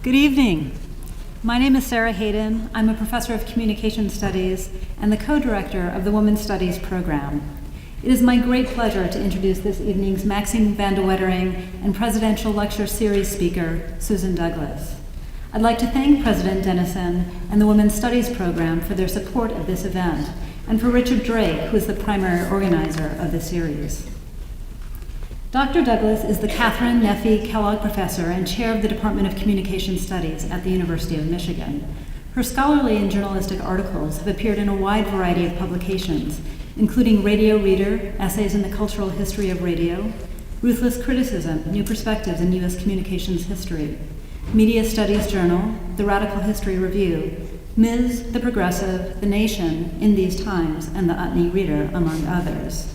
Good evening. My name is Sarah Hayden. I'm a professor of communication studies and the co-director of the Women's Studies program. It is my great pleasure to introduce this evening's Maxine van de Wettering and Presidential Lecture Series speaker, Susan Douglas. I'd like to thank President Dennison and the Women's Studies program for their support of this event, and for Richard Drake, who is the primary organizer of the series. Dr. Douglas is the Catherine Neafie Kellog Professor and Chair of the Department of Communication Studies at the University of Michigan. Her scholarly and journalistic articles have appeared in a wide variety of publications, including Radio Reader, Essays in the Cultural History of Radio, Ruthless Criticism, New Perspectives in U.S. Communications History, Media Studies Journal, The Radical History Review, Ms., The Progressive, The Nation, In These Times, and The Utne Reader, among others.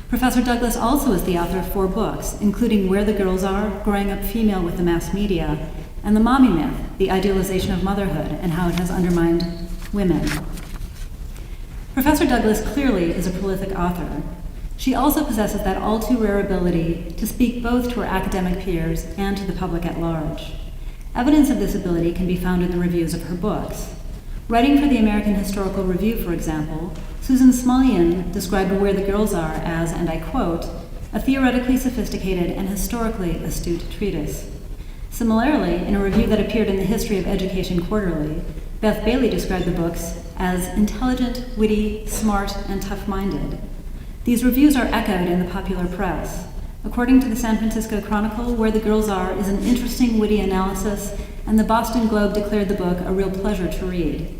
Professor Douglas also is the author of 4 books, including Where the Girls Are, Growing Up Female with the Mass Media, and The Mommy Myth, The Idealization of Motherhood and How It Has Undermined Women. Professor Douglas clearly is a prolific author. She also possesses that all too rare ability to speak both to her academic peers and to the public at large. Evidence of this ability can be found in the reviews of her books. Writing for the American Historical Review, for example, Susan Smulyan described Where the Girls Are as, and I quote, a theoretically sophisticated and historically astute treatise. Similarly, in a review that appeared in the History of Education Quarterly, Beth Bailey described the books as intelligent, witty, smart, and tough-minded. These reviews are echoed in the popular press. According to the San Francisco Chronicle, Where the Girls Are is an interesting, witty analysis, and the Boston Globe declared the book a real pleasure to read.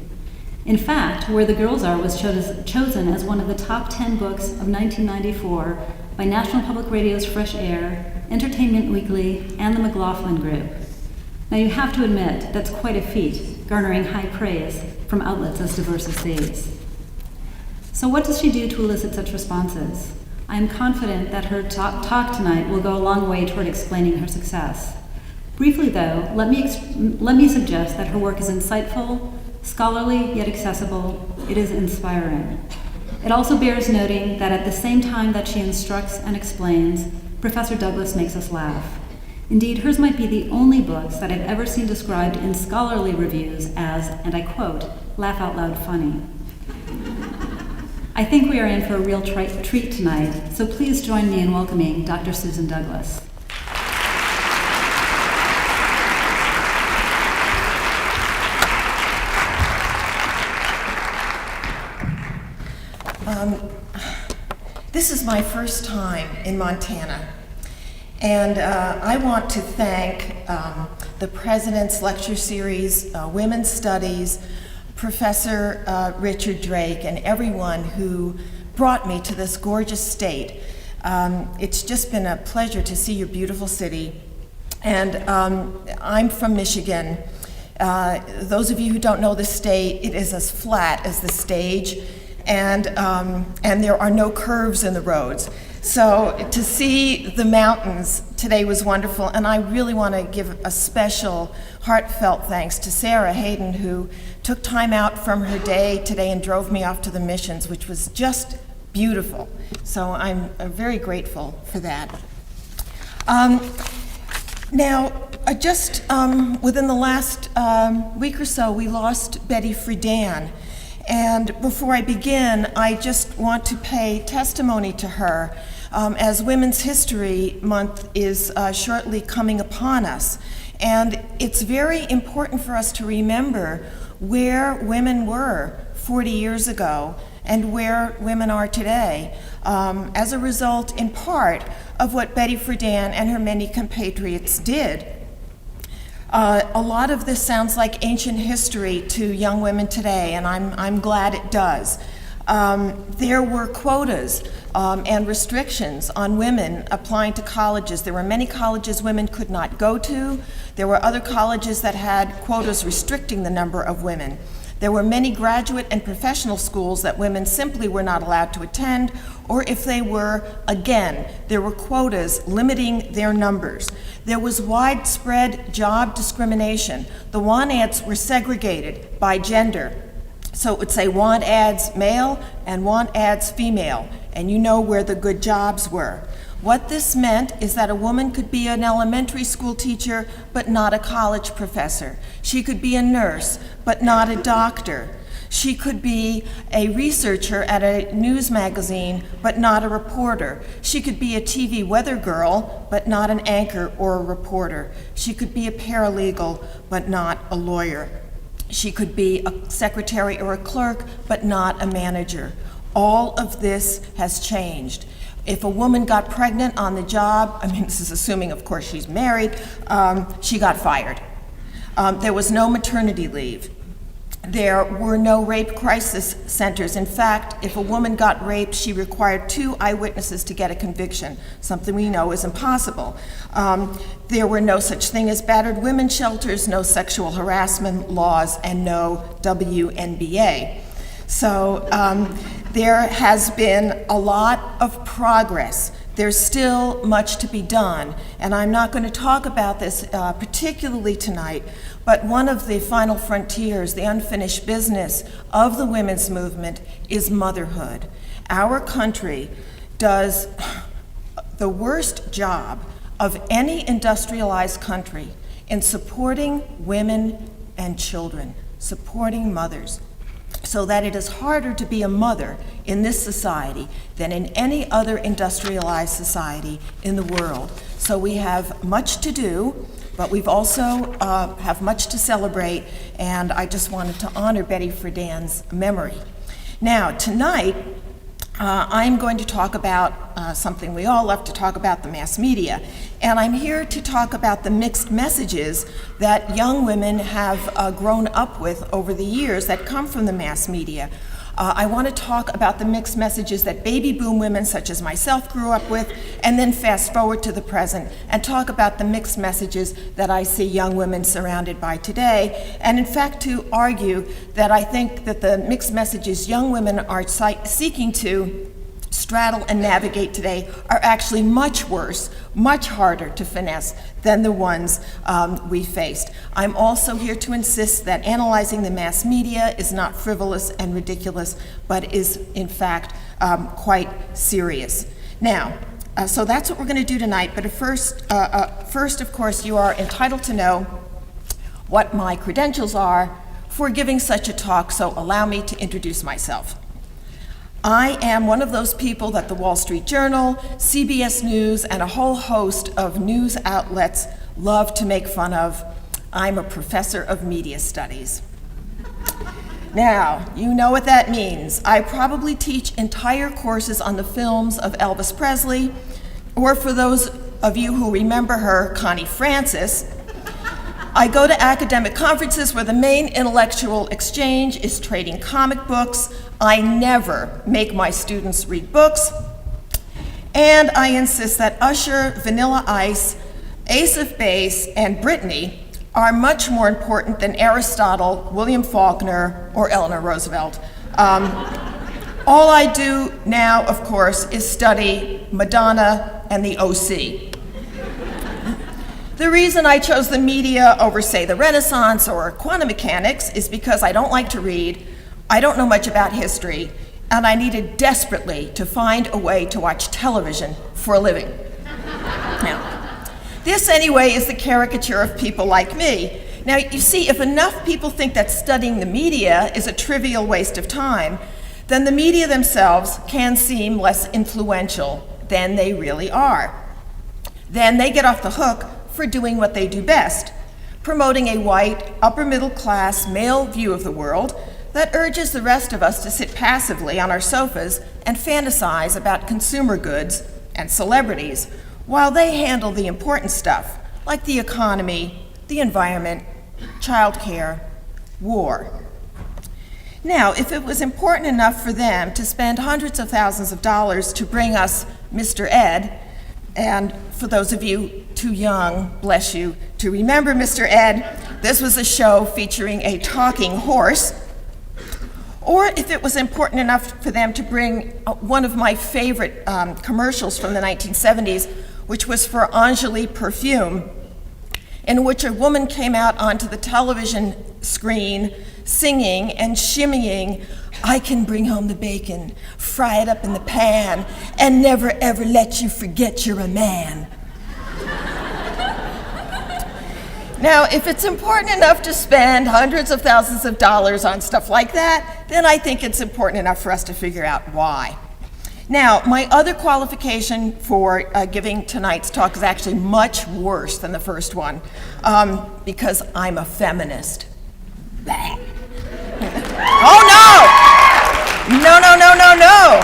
In fact, Where the Girls Are was chosen as one of the top 10 books of 1994 by National Public Radio's Fresh Air, Entertainment Weekly, and the McLaughlin Group. Now you have to admit, that's quite a feat, garnering high praise from outlets as diverse as these. So what does she do to elicit such responses? I am confident that her talk tonight will go a long way toward explaining her success. Briefly though, let me suggest that her work is insightful, scholarly yet accessible. It is inspiring. It also bears noting that at the same time that she instructs and explains, Professor Douglas makes us laugh. Indeed, hers might be the only books that I've ever seen described in scholarly reviews as, and I quote, laugh out loud funny. I think we are in for a real treat tonight, so please join me in welcoming Dr. Susan Douglas. This is my first time in Montana, and I want to thank the President's Lecture Series, Women's Studies, Professor Richard Drake, and everyone who brought me to this gorgeous state. It's just been a pleasure to see your beautiful city. And I'm from Michigan. Those of you who don't know the state, it is as flat as the stage, and there are no curves in the roads. So to see the mountains today was wonderful, and I really want to give a special heartfelt thanks to Sarah Hayden, who took time out from her day today and drove me off to the missions, which was just beautiful. So I'm very grateful for that. Just within the last week or so, we lost Betty Friedan. And before I begin, I just want to pay testimony to her, as Women's History Month is shortly coming upon us. And it's very important for us to remember where women were 40 years ago and where women are today, as a result, in part, of what Betty Friedan and her many compatriots did. A lot of this sounds like ancient history to young women today, and I'm glad it does. There were quotas and restrictions on women applying to colleges. There were many colleges women could not go to. There were other colleges that had quotas restricting the number of women. There were many graduate and professional schools that women simply were not allowed to attend, or if they were, again, there were quotas limiting their numbers. There was widespread job discrimination. The want ads were segregated by gender. So it would say want ads male and want ads female, and you know where the good jobs were. What this meant is that a woman could be an elementary school teacher, but not a college professor. She could be a nurse, but not a doctor. She could be a researcher at a news magazine, but not a reporter. She could be a TV weather girl, but not an anchor or a reporter. She could be a paralegal, but not a lawyer. She could be a secretary or a clerk, but not a manager. All of this has changed. If a woman got pregnant on the job, I mean, this is assuming, of course, she's married, she got fired. There was no maternity leave. There were no rape crisis centers. In fact, if a woman got raped, she required 2 eyewitnesses to get a conviction, something we know is impossible. There were no such thing as battered women's shelters, no sexual harassment laws, and no WNBA. So there has been a lot of progress. There's still much to be done, and I'm not going to talk about this particularly tonight, but one of the final frontiers, the unfinished business of the women's movement is motherhood. Our country does the worst job of any industrialized country in supporting women and children, supporting mothers, so that it is harder to be a mother in this society than in any other industrialized society in the world. So we have much to do, but we've also have much to celebrate, and I just wanted to honor Betty Friedan's memory. Now, tonight, I'm going to talk about something we all love to talk about, the mass media. And I'm here to talk about the mixed messages that young women have grown up with over the years that come from the mass media. I want to talk about the mixed messages that baby boom women such as myself grew up with, and then fast forward to the present and talk about the mixed messages that I see young women surrounded by today. And in fact, to argue that I think that the mixed messages young women are seeking to straddle and navigate today are actually much worse, much harder to finesse than the ones we faced. I'm also here to insist that analyzing the mass media is not frivolous and ridiculous, but is in fact quite serious. Now, so that's what we're going to do tonight, but first, of course, you are entitled to know what my credentials are for giving such a talk, so allow me to introduce myself. I am one of those people that the Wall Street Journal, CBS News, and a whole host of news outlets love to make fun of. I'm a professor of media studies. Now, you know what that means. I probably teach entire courses on the films of Elvis Presley, or for those of you who remember her, Connie Francis. I go to academic conferences where the main intellectual exchange is trading comic books. I never make my students read books. And I insist that Usher, Vanilla Ice, Ace of Base, and Britney are much more important than Aristotle, William Faulkner, or Eleanor Roosevelt. All I do now, of course, is study Madonna and the OC. The reason I chose the media over, say, the Renaissance or quantum mechanics is because I don't like to read, I don't know much about history, and I needed desperately to find a way to watch television for a living. Now, this anyway is the caricature of people like me. Now, you see, if enough people think that studying the media is a trivial waste of time, then the media themselves can seem less influential than they really are. Then they get off the hook for doing what they do best, promoting a white, upper-middle-class male view of the world that urges the rest of us to sit passively on our sofas and fantasize about consumer goods and celebrities, while they handle the important stuff, like the economy, the environment, childcare, war. Now, if it was important enough for them to spend hundreds of thousands of dollars to bring us Mr. Ed, and for those of you too young, bless you, to remember Mr. Ed, this was a show featuring a talking horse. Or if it was important enough for them to bring one of my favorite commercials from the 1970s, which was for Angeli Perfume, in which a woman came out onto the television screen singing and shimmying I can bring home the bacon, fry it up in the pan, and never ever let you forget you're a man. Now, if it's important enough to spend hundreds of thousands of dollars on stuff like that, then I think it's important enough for us to figure out why. Now, my other qualification for giving tonight's talk is actually much worse than the first one, because I'm a feminist. Blah. Oh no! No.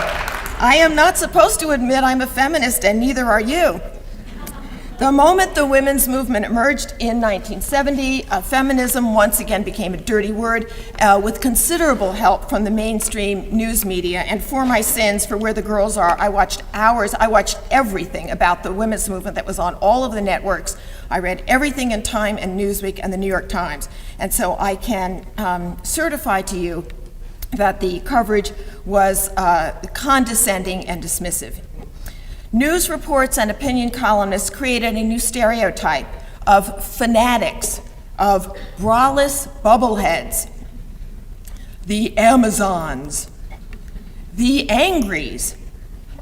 I am not supposed to admit I'm a feminist, and neither are you. The moment the women's movement emerged in 1970, feminism once again became a dirty word, with considerable help from the mainstream news media. And for my sins, for Where the Girls Are, I watched everything about the women's movement that was on all of the networks. I read everything in Time and Newsweek and the New York Times. And so I can certify to you that the coverage was condescending and dismissive. News reports and opinion columnists created a new stereotype of fanatics, of braless bubbleheads, the Amazons, the Angries,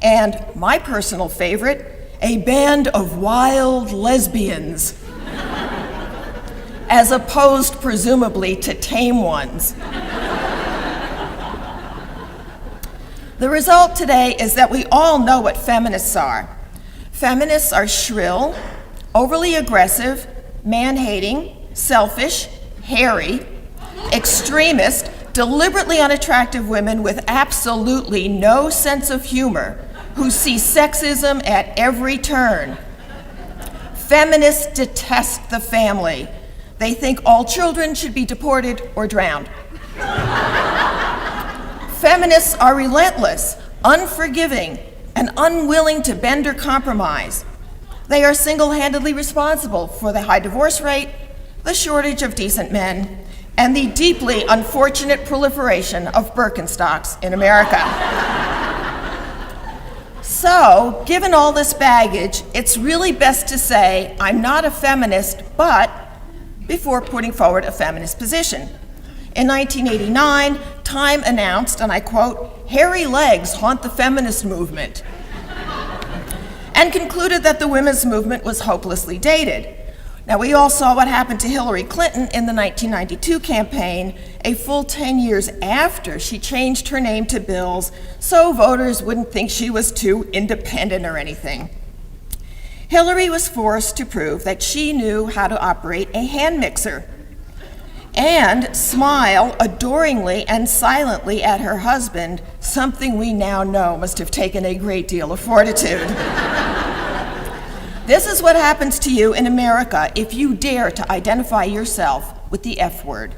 and my personal favorite, a band of wild lesbians, as opposed presumably to tame ones. The result today is that we all know what feminists are. Feminists are shrill, overly aggressive, man-hating, selfish, hairy, extremist, deliberately unattractive women with absolutely no sense of humor who see sexism at every turn. Feminists detest the family. They think all children should be deported or drowned. Feminists are relentless, unforgiving, and unwilling to bend or compromise. They are single-handedly responsible for the high divorce rate, the shortage of decent men, and the deeply unfortunate proliferation of Birkenstocks in America. So, given all this baggage, it's really best to say, I'm not a feminist, but, before putting forward a feminist position. In 1989, Time announced, and I quote, "Hairy legs haunt the feminist movement," and concluded that the women's movement was hopelessly dated. Now, we all saw what happened to Hillary Clinton in the 1992 campaign, a full 10 years after she changed her name to Bills so voters wouldn't think she was too independent or anything. Hillary was forced to prove that she knew how to operate a hand mixer and smile adoringly and silently at her husband, something we now know must have taken a great deal of fortitude. This is what happens to you in America if you dare to identify yourself with the F word.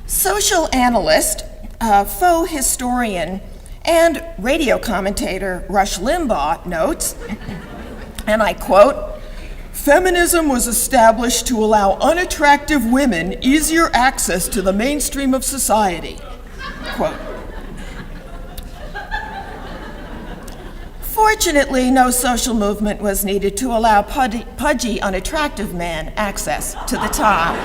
Social analyst, faux historian, and radio commentator Rush Limbaugh notes, and I quote, "Feminism was established to allow unattractive women easier access to the mainstream of society." Quote. Fortunately, no social movement was needed to allow pudgy, unattractive men access to the top.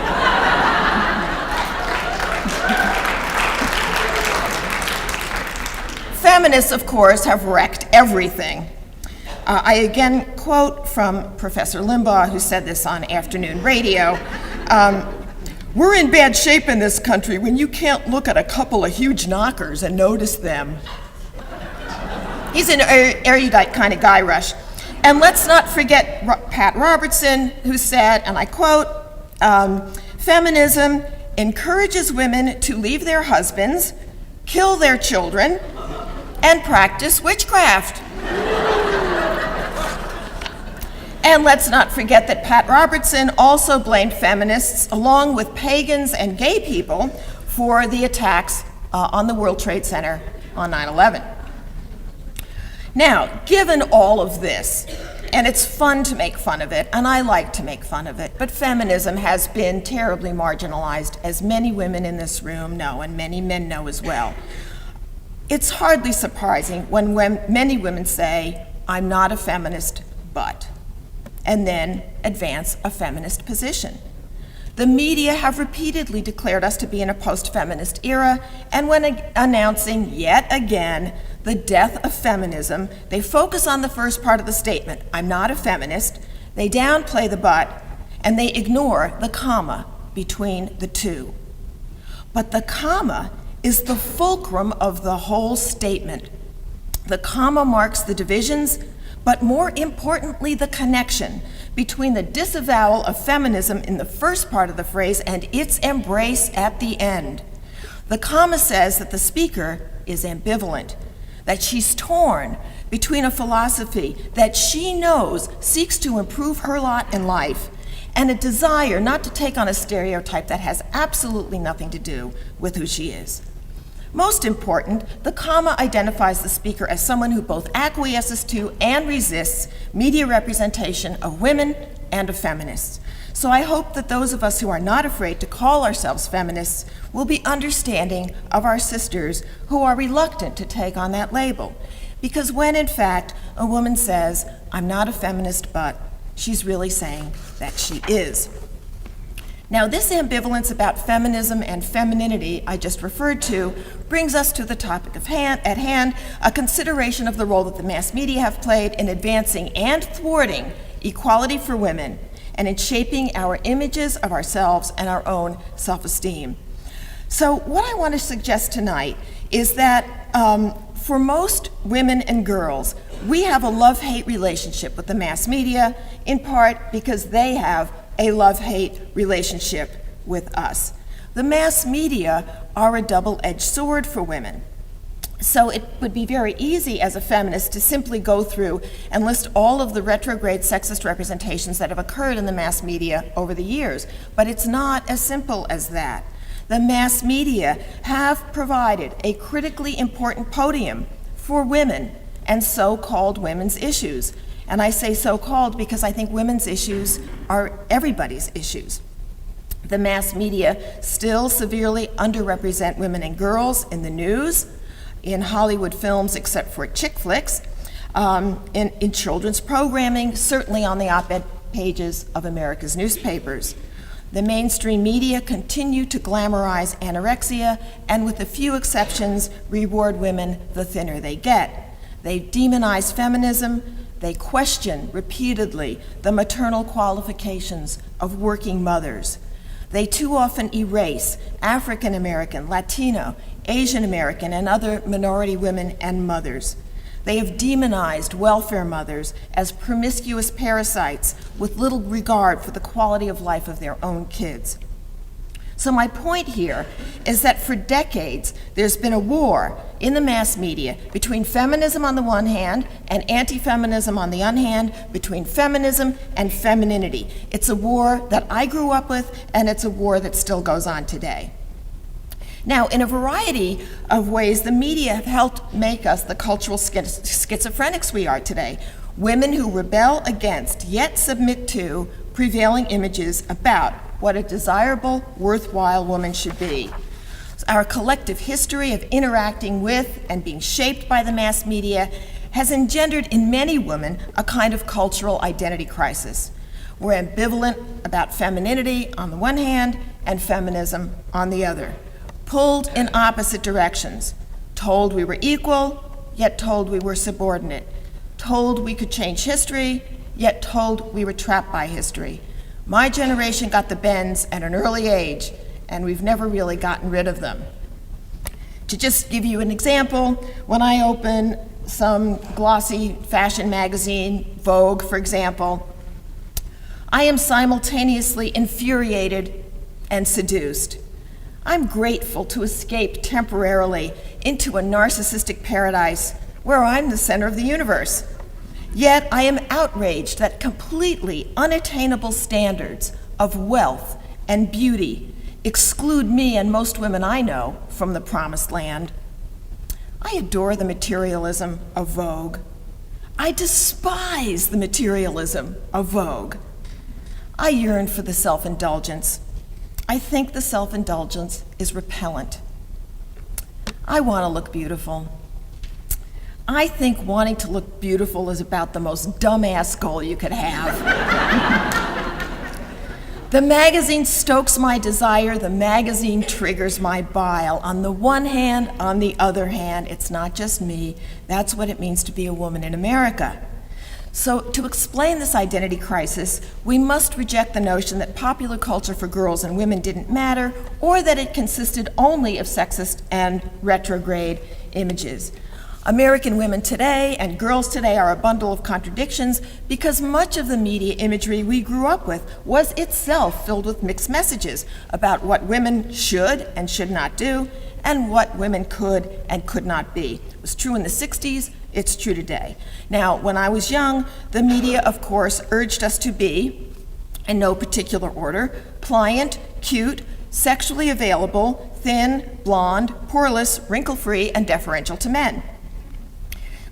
Feminists, of course, have wrecked everything. I again quote from Professor Limbaugh, who said this on afternoon radio. "We're in bad shape in this country when you can't look at a couple of huge knockers and notice them." He's an erudite kind of guy, Rush. And let's not forget Pat Robertson, who said, and I quote, "Feminism encourages women to leave their husbands, kill their children, and practice witchcraft." And let's not forget that Pat Robertson also blamed feminists, along with pagans and gay people, for the attacks on the World Trade Center on 9/11. Now, given all of this, and it's fun to make fun of it, and I like to make fun of it, but feminism has been terribly marginalized, as many women in this room know, and many men know as well. It's hardly surprising when many women say, "I'm not a feminist, but," and then advance a feminist position. The media have repeatedly declared us to be in a post-feminist era, and when announcing yet again the death of feminism, they focus on the first part of the statement, I'm not a feminist, they downplay the but, and they ignore the comma between the two. But the comma is the fulcrum of the whole statement. The comma marks the divisions, but more importantly, the connection between the disavowal of feminism in the first part of the phrase and its embrace at the end. The comma says that the speaker is ambivalent, that she's torn between a philosophy that she knows seeks to improve her lot in life and a desire not to take on a stereotype that has absolutely nothing to do with who she is. Most important, the comma identifies the speaker as someone who both acquiesces to and resists media representation of women and of feminists. So I hope that those of us who are not afraid to call ourselves feminists will be understanding of our sisters who are reluctant to take on that label. Because when, in fact, a woman says, I'm not a feminist, but she's really saying that she is. Now, this ambivalence about feminism and femininity I just referred to brings us to the topic at hand, a consideration of the role that the mass media have played in advancing and thwarting equality for women and in shaping our images of ourselves and our own self-esteem. So what I want to suggest tonight is that for most women and girls, we have a love-hate relationship with the mass media, in part because they have a love-hate relationship with us. The mass media are a double-edged sword for women. So it would be very easy as a feminist to simply go through and list all of the retrograde sexist representations that have occurred in the mass media over the years, but it's not as simple as that. The mass media have provided a critically important podium for women and so-called women's issues. And I say so-called because I think women's issues are everybody's issues. The mass media still severely underrepresent women and girls in the news, in Hollywood films except for chick flicks, in children's programming, certainly on the op-ed pages of America's newspapers. The mainstream media continue to glamorize anorexia and, with a few exceptions, reward women the thinner they get. They demonize feminism. They question repeatedly the maternal qualifications of working mothers. They too often erase African American, Latino, Asian American, and other minority women and mothers. They have demonized welfare mothers as promiscuous parasites with little regard for the quality of life of their own kids. So my point here is that for decades, there's been a war in the mass media between feminism on the one hand and anti-feminism on the other hand, between feminism and femininity. It's a war that I grew up with, and it's a war that still goes on today. Now, in a variety of ways, the media have helped make us the cultural schizophrenics we are today. Women who rebel against, yet submit to, prevailing images about what a desirable, worthwhile woman should be. Our collective history of interacting with and being shaped by the mass media has engendered in many women a kind of cultural identity crisis. We're ambivalent about femininity on the one hand and feminism on the other, pulled in opposite directions, told we were equal, yet told we were subordinate, told we could change history, yet told we were trapped by history. My generation got the bends at an early age, and we've never really gotten rid of them. To just give you an example, when I open some glossy fashion magazine, Vogue, for example, I am simultaneously infuriated and seduced. I'm grateful to escape temporarily into a narcissistic paradise where I'm the center of the universe. Yet I am outraged that completely unattainable standards of wealth and beauty exclude me and most women I know from the promised land. I adore the materialism of Vogue. I despise the materialism of Vogue. I yearn for the self-indulgence. I think the self-indulgence is repellent. I want to look beautiful. I think wanting to look beautiful is about the most dumbass goal you could have. The magazine stokes my desire, the magazine triggers my bile. On the one hand, on the other hand, it's not just me. That's what it means to be a woman in America. So to explain this identity crisis, we must reject the notion that popular culture for girls and women didn't matter, or that it consisted only of sexist and retrograde images. American women today and girls today are a bundle of contradictions because much of the media imagery we grew up with was itself filled with mixed messages about what women should and should not do and what women could and could not be. It was true in the 60s, it's true today. Now, when I was young, the media, of course, urged us to be, in no particular order, pliant, cute, sexually available, thin, blonde, poreless, wrinkle-free, and deferential to men.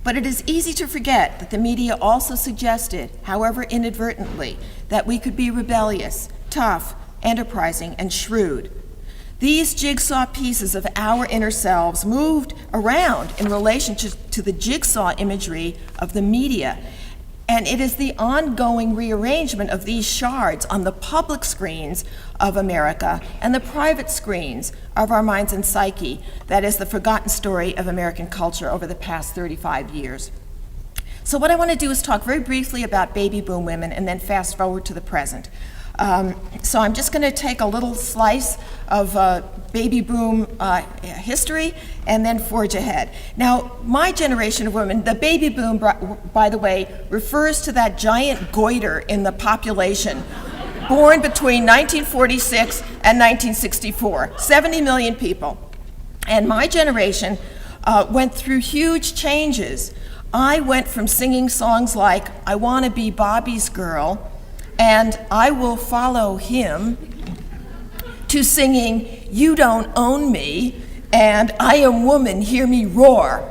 But it is easy to forget that the media also suggested, however inadvertently, that we could be rebellious, tough, enterprising, and shrewd. These jigsaw pieces of our inner selves moved around in relation to the jigsaw imagery of the media, and it is the ongoing rearrangement of these shards on the public screens of America and the private screens of our minds and psyche that is the forgotten story of American culture over the past 35 years. So what I want to do is talk very briefly about baby boom women and then fast forward to the present. So I'm just going to take a little slice of baby boom history and then forge ahead. Now, my generation of women, the baby boom, by the way, refers to that giant goiter in the population born between 1946 and 1964, 70 million people. And my generation went through huge changes. I went from singing songs like "I Want to Be Bobby's Girl" and "I Will Follow Him" to singing "You Don't Own Me" and "I Am Woman, Hear Me Roar."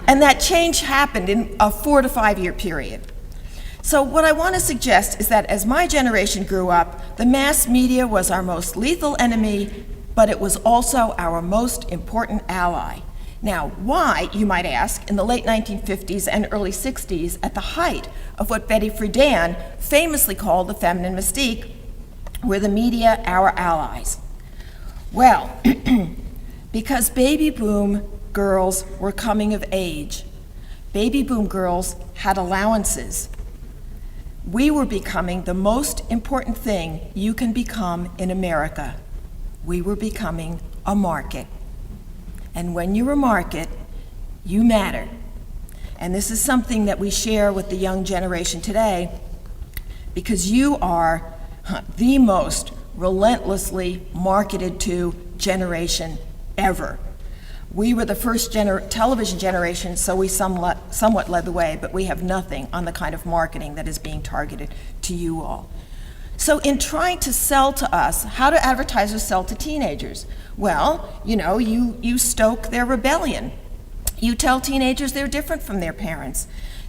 And that change happened in a 4 to 5 year period. So what I want to suggest is that as my generation grew up, the mass media was our most lethal enemy, but it was also our most important ally. Now, why, you might ask, in the late 1950s and early 60s, at the height of what Betty Friedan famously called the feminine mystique, were the media our allies? Well, because baby boom girls were coming of age. Baby boom girls had allowances. We were becoming the most important thing you can become in America. We were becoming a market. And when you're a market, you matter. And this is something that we share with the young generation today because you are the most relentlessly marketed to generation ever. We were the first television generation, so we somewhat led the way, but we have nothing on the kind of marketing that is being targeted to you all. So in trying to sell to us, how do advertisers sell to teenagers? Well, you stoke their rebellion. You tell teenagers they're different from their parents.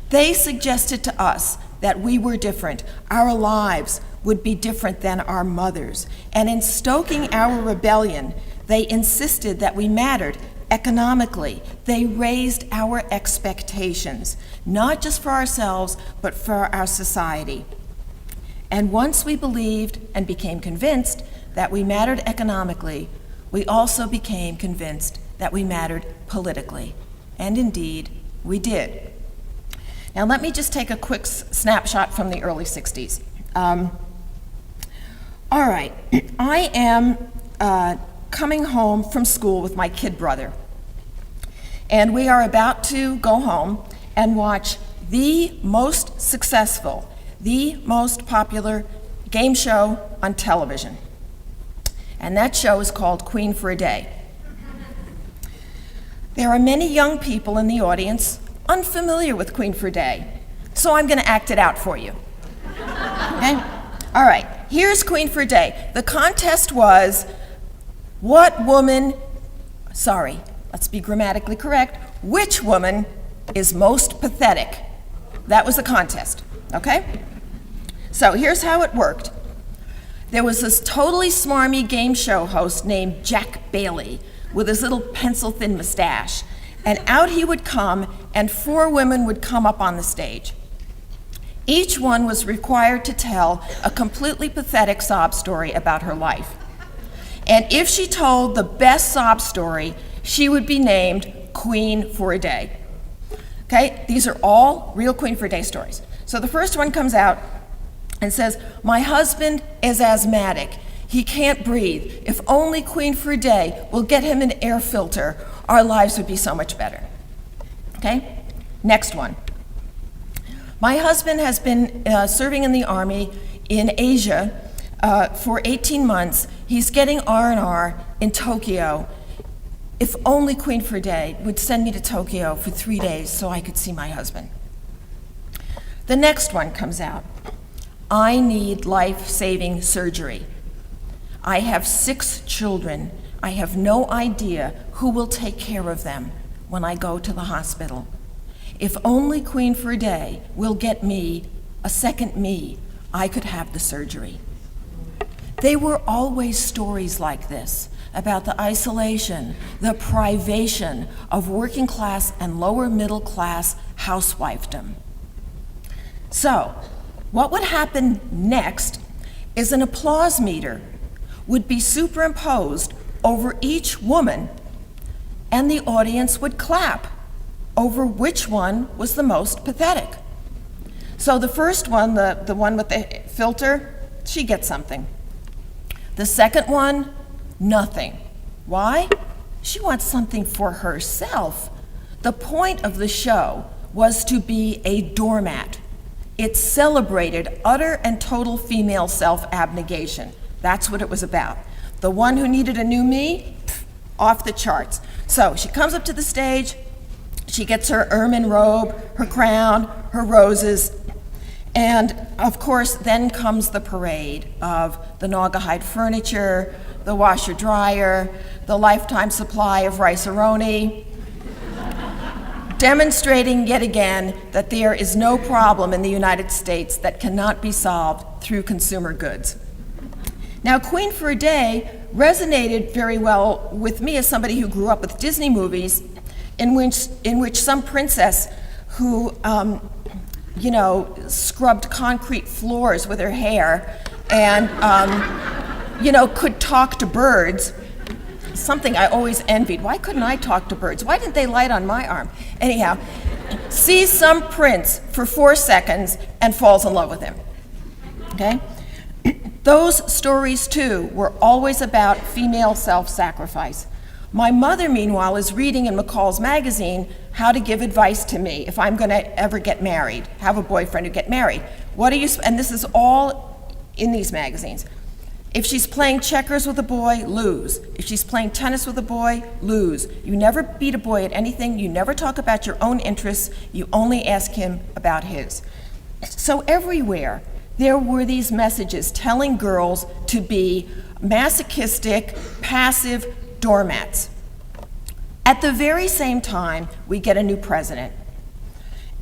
They suggested to us that we were different. Our lives would be different than our mothers. And in stoking our rebellion, they insisted that we mattered economically. They raised our expectations, not just for ourselves, but for our society. And once we believed and became convinced that we mattered economically, we also became convinced that we mattered politically. And indeed, we did. Now let me just take a quick snapshot from the early 60s. All right, I am coming home from school with my kid brother. And we are about to go home and watch the most successful, the most popular game show on television. And that show is called Queen for a Day. There are many young people in the audience unfamiliar with Queen for a Day, so I'm going to act it out for you. Okay? All right, here's Queen for a Day. The contest was let's be grammatically correct, which woman is most pathetic? That was the contest, okay? So here's how it worked. There was this totally smarmy game show host named Jack Bailey with his little pencil-thin mustache. And out he would come, and 4 women would come up on the stage. Each one was required to tell a completely pathetic sob story about her life. And if she told the best sob story, she would be named Queen for a Day. Okay, these are all real Queen for a Day stories. So the first one comes out and says, "My husband is asthmatic. He can't breathe. If only Queen for a Day will get him an air filter, our lives would be so much better." Okay, next one. "My husband has been serving in the Army in Asia for 18 months. He's getting R&R in Tokyo. If only Queen for a Day would send me to Tokyo for 3 days so I could see my husband." The next one comes out. "I need life-saving surgery. I have 6 children. I have no idea who will take care of them when I go to the hospital. If only Queen for a Day will get me a second me, I could have the surgery." They were always stories like this about the isolation, the privation of working class and lower middle class housewifedom. So, what would happen next is an applause meter would be superimposed over each woman, and the audience would clap over which one was the most pathetic. So the first one, the one with the filter, she gets something. The second one, nothing. Why? She wants something for herself. The point of the show was to be a doormat. It celebrated utter and total female self-abnegation. That's what it was about. The one who needed a new me, off the charts. So she comes up to the stage, she gets her ermine robe, her crown, her roses, and of course then comes the parade of the Naugahyde furniture, the washer-dryer, the lifetime supply of rice-a-roni, demonstrating yet again that there is no problem in the United States that cannot be solved through consumer goods. Now, Queen for a Day resonated very well with me as somebody who grew up with Disney movies in which some princess who, scrubbed concrete floors with her hair and, could talk to birds, something I always envied. Why couldn't I talk to birds? Why didn't they light on my arm? Anyhow, sees some prince for 4 seconds and falls in love with him, okay? Those stories, too, were always about female self-sacrifice. My mother, meanwhile, is reading in McCall's magazine how to give advice to me if I'm going to ever get married, have a boyfriend or get married. And this is all in these magazines. If she's playing checkers with a boy, lose. If she's playing tennis with a boy, lose. You never beat a boy at anything. You never talk about your own interests. You only ask him about his. So everywhere, there were these messages telling girls to be masochistic, passive doormats. At the very same time, we get a new president.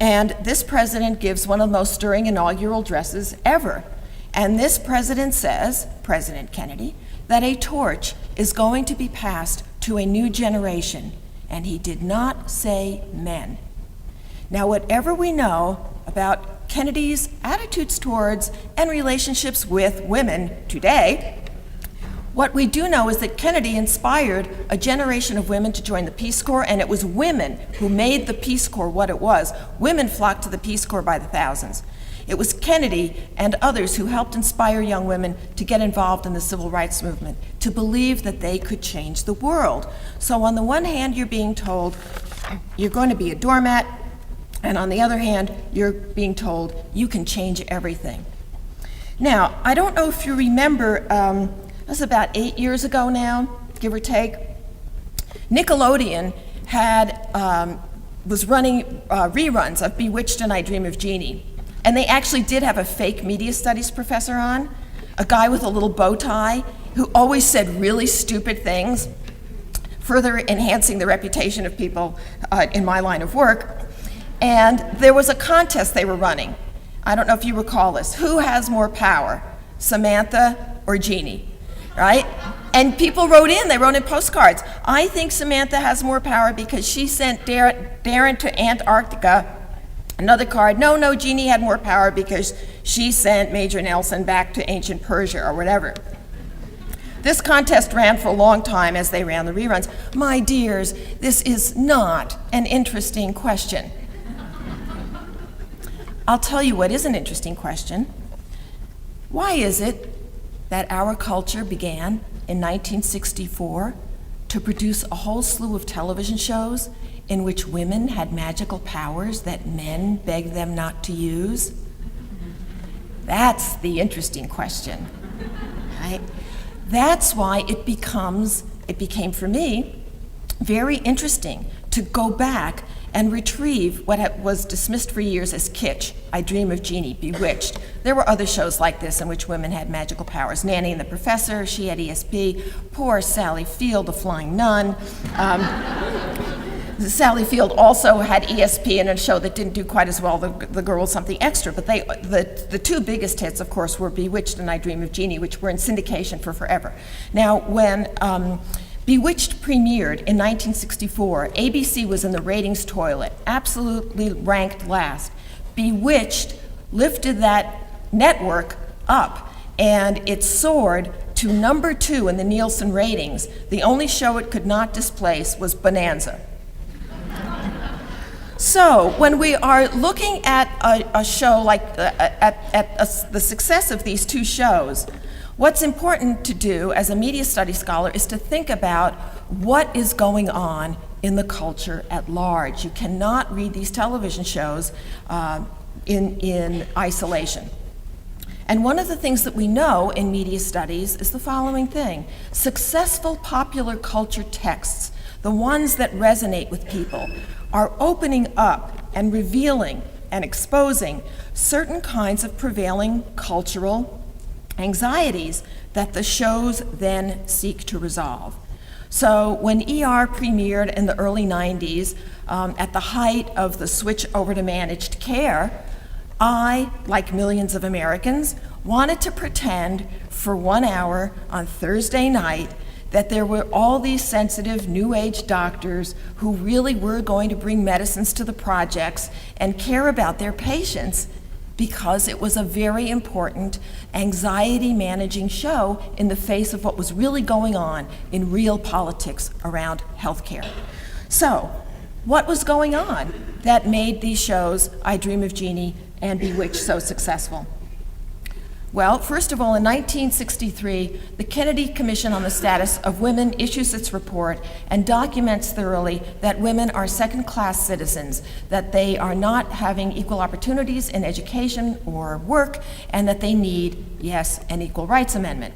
And this president gives one of the most stirring inaugural addresses ever. And this president says, President Kennedy, that a torch is going to be passed to a new generation. And he did not say men. Now, whatever we know about Kennedy's attitudes towards and relationships with women today, what we do know is that Kennedy inspired a generation of women to join the Peace Corps, and it was women who made the Peace Corps what it was. Women flocked to the Peace Corps by the thousands. It was Kennedy and others who helped inspire young women to get involved in the civil rights movement, to believe that they could change the world. So on the one hand, you're being told you're going to be a doormat, and on the other hand, you're being told you can change everything. Now, I don't know if you remember, it was about 8 years ago now, give or take, Nickelodeon was running reruns of Bewitched and I Dream of Jeannie. And they actually did have a fake media studies professor on, a guy with a little bow tie who always said really stupid things, further enhancing the reputation of people in my line of work. And there was a contest they were running. I don't know if you recall this. Who has more power, Samantha or Jeannie, right? And people wrote in postcards. I think Samantha has more power because she sent Darren to Antarctica Another card, no, Jeannie had more power because she sent Major Nelson back to ancient Persia or whatever. This contest ran for a long time as they ran the reruns. My dears, this is not an interesting question. I'll tell you what is an interesting question. Why is it that our culture began in 1964 to produce a whole slew of television shows in which women had magical powers that men begged them not to use? That's the interesting question, right? That's why it became for me very interesting to go back and retrieve what was dismissed for years as kitsch. I Dream of Jeannie, Bewitched. There were other shows like this in which women had magical powers. Nanny and the Professor, she had ESP. Poor Sally Field, the Flying Nun. Sally Field also had ESP in a show that didn't do quite as well, The Girl with Something Extra, but the two biggest hits, of course, were Bewitched and I Dream of Jeannie, which were in syndication for forever. Now, when Bewitched premiered in 1964, ABC was in the ratings toilet, absolutely ranked last. Bewitched lifted that network up, and it soared to number 2 in the Nielsen ratings. The only show it could not displace was Bonanza. So when we are looking at a show like the success of these two shows, what's important to do as a media studies scholar is to think about what is going on in the culture at large. You cannot read these television shows in isolation. And one of the things that we know in media studies is the following thing. Successful popular culture texts, the ones that resonate with people, are opening up and revealing and exposing certain kinds of prevailing cultural anxieties that the shows then seek to resolve. So when ER premiered in the early 90s, at the height of the switch over to managed care, I, like millions of Americans, wanted to pretend for 1 hour on Thursday night that there were all these sensitive New Age doctors who really were going to bring medicines to the projects and care about their patients, because it was a very important anxiety managing show in the face of what was really going on in real politics around healthcare. So, what was going on that made these shows, I Dream of Jeannie and Bewitched, so successful? Well, first of all, in 1963, the Kennedy Commission on the Status of Women issues its report and documents thoroughly that women are second-class citizens, that they are not having equal opportunities in education or work, and that they need, yes, an Equal Rights Amendment.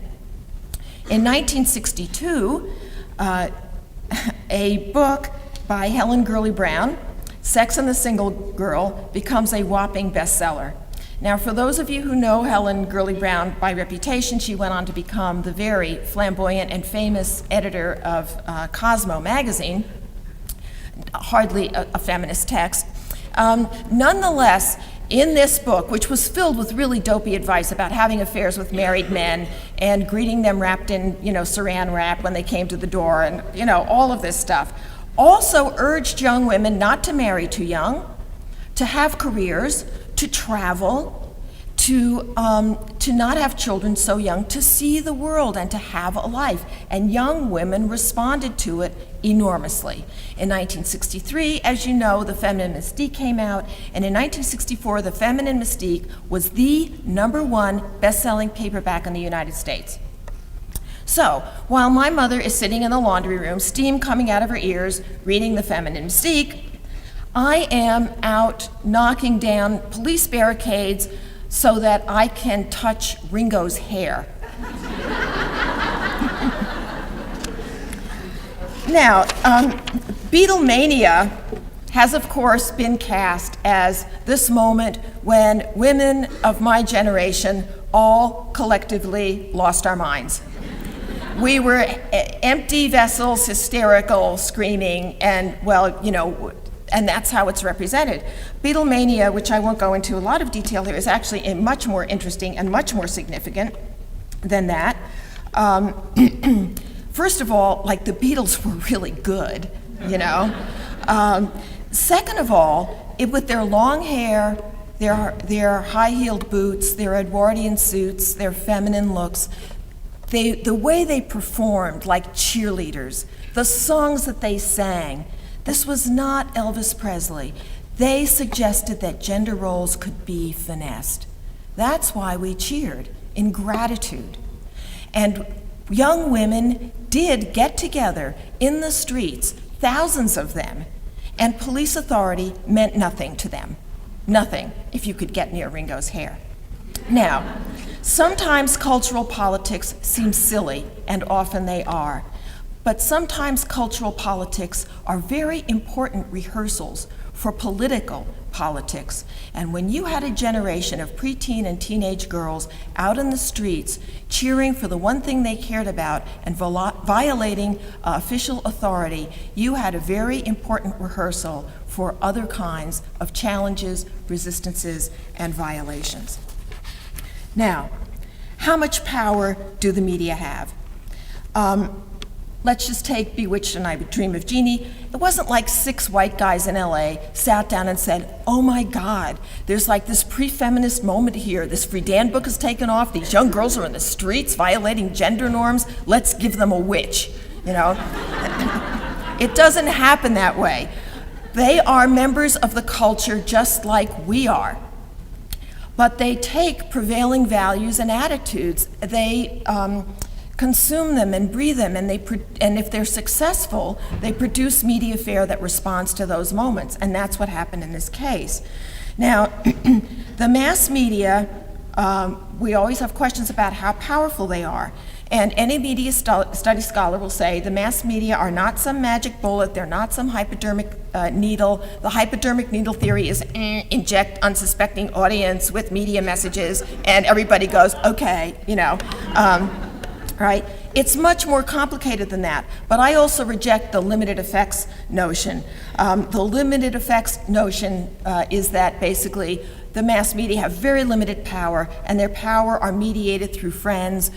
In 1962, a book by Helen Gurley Brown, Sex and the Single Girl, becomes a whopping bestseller. Now, for those of you who know Helen Gurley Brown by reputation, she went on to become the very flamboyant and famous editor of Cosmo magazine, hardly a feminist text. Nonetheless, in this book, which was filled with really dopey advice about having affairs with married men and greeting them wrapped in, saran wrap when they came to the door and, all of this stuff, also urged young women not to marry too young, to have careers, to travel, to not have children so young, to see the world and to have a life. And young women responded to it enormously. In 1963, as you know, The Feminine Mystique came out, and in 1964, The Feminine Mystique was the #1 best-selling paperback in the United States. So, while my mother is sitting in the laundry room, steam coming out of her ears, reading The Feminine Mystique, I am out knocking down police barricades so that I can touch Ringo's hair. Now, Beatlemania has, of course, been cast as this moment when women of my generation all collectively lost our minds. We were empty vessels, hysterical, screaming, and, and that's how it's represented. Beatlemania, which I won't go into a lot of detail here, is actually much more interesting and much more significant than that. First of all, the Beatles were really good, Second of all, with their long hair, their high-heeled boots, their Edwardian suits, their feminine looks, the way they performed like cheerleaders, the songs that they sang, this was not Elvis Presley. They suggested that gender roles could be finessed. That's why we cheered, in gratitude. And young women did get together in the streets, thousands of them, and police authority meant nothing to them. Nothing, if you could get near Ringo's hair. Now, sometimes cultural politics seem silly, and often they are. But sometimes cultural politics are very important rehearsals for political politics. And when you had a generation of preteen and teenage girls out in the streets cheering for the one thing they cared about and violating official authority, you had a very important rehearsal for other kinds of challenges, resistances, and violations. Now, how much power do the media have? Let's just take Bewitched and I Dream of Jeannie. It wasn't like 6 white guys in LA sat down and said, oh my God, there's like this pre-feminist moment here. This Friedan book is taken off. These young girls are in the streets violating gender norms. Let's give them a witch, you know? It doesn't happen that way. They are members of the culture just like we are. But they take prevailing values and attitudes. They consume them and breathe them, and if they're successful, they produce media fare that responds to those moments, and that's what happened in this case. Now, the mass media, we always have questions about how powerful they are, and any media study scholar will say the mass media are not some magic bullet, they're not some hypodermic needle. The hypodermic needle theory is inject unsuspecting audience with media messages, and everybody goes, okay, you know. Right? It's much more complicated than that, but I also reject the limited effects notion. The limited effects notion is that basically the mass media have very limited power, and their power are mediated through friends,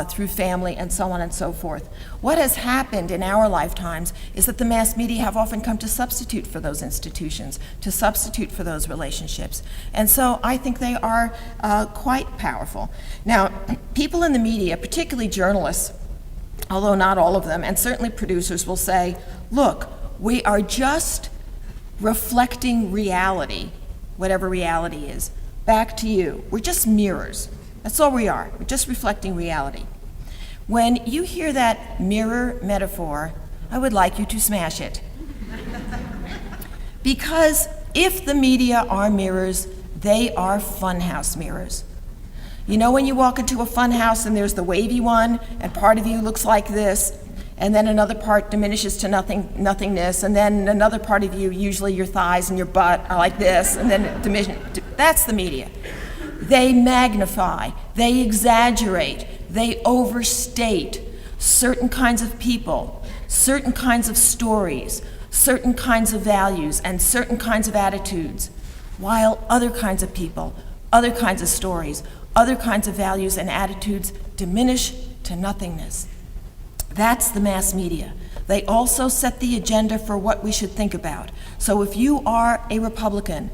through family, and so on and so forth. What has happened in our lifetimes is that the mass media have often come to substitute for those institutions, to substitute for those relationships. And so I think they are quite powerful. Now, people in the media, particularly journalists, although not all of them, and certainly producers will say, look, we are just reflecting reality, whatever reality is, back to you. We're just mirrors. That's all we are. We're just reflecting reality. When you hear that mirror metaphor, I would like you to smash it. Because if the media are mirrors, they are funhouse mirrors. You know when you walk into a funhouse and there's the wavy one, and part of you looks like this, and then another part diminishes to nothingness, and then another part of you, usually your thighs and your butt, are like this, and then diminish. That's the media. They magnify, they exaggerate, they overstate certain kinds of people, certain kinds of stories, certain kinds of values, and certain kinds of attitudes, while other kinds of people, other kinds of stories, other kinds of values and attitudes diminish to nothingness. That's the mass media. They also set the agenda for what we should think about. So if you are a Republican,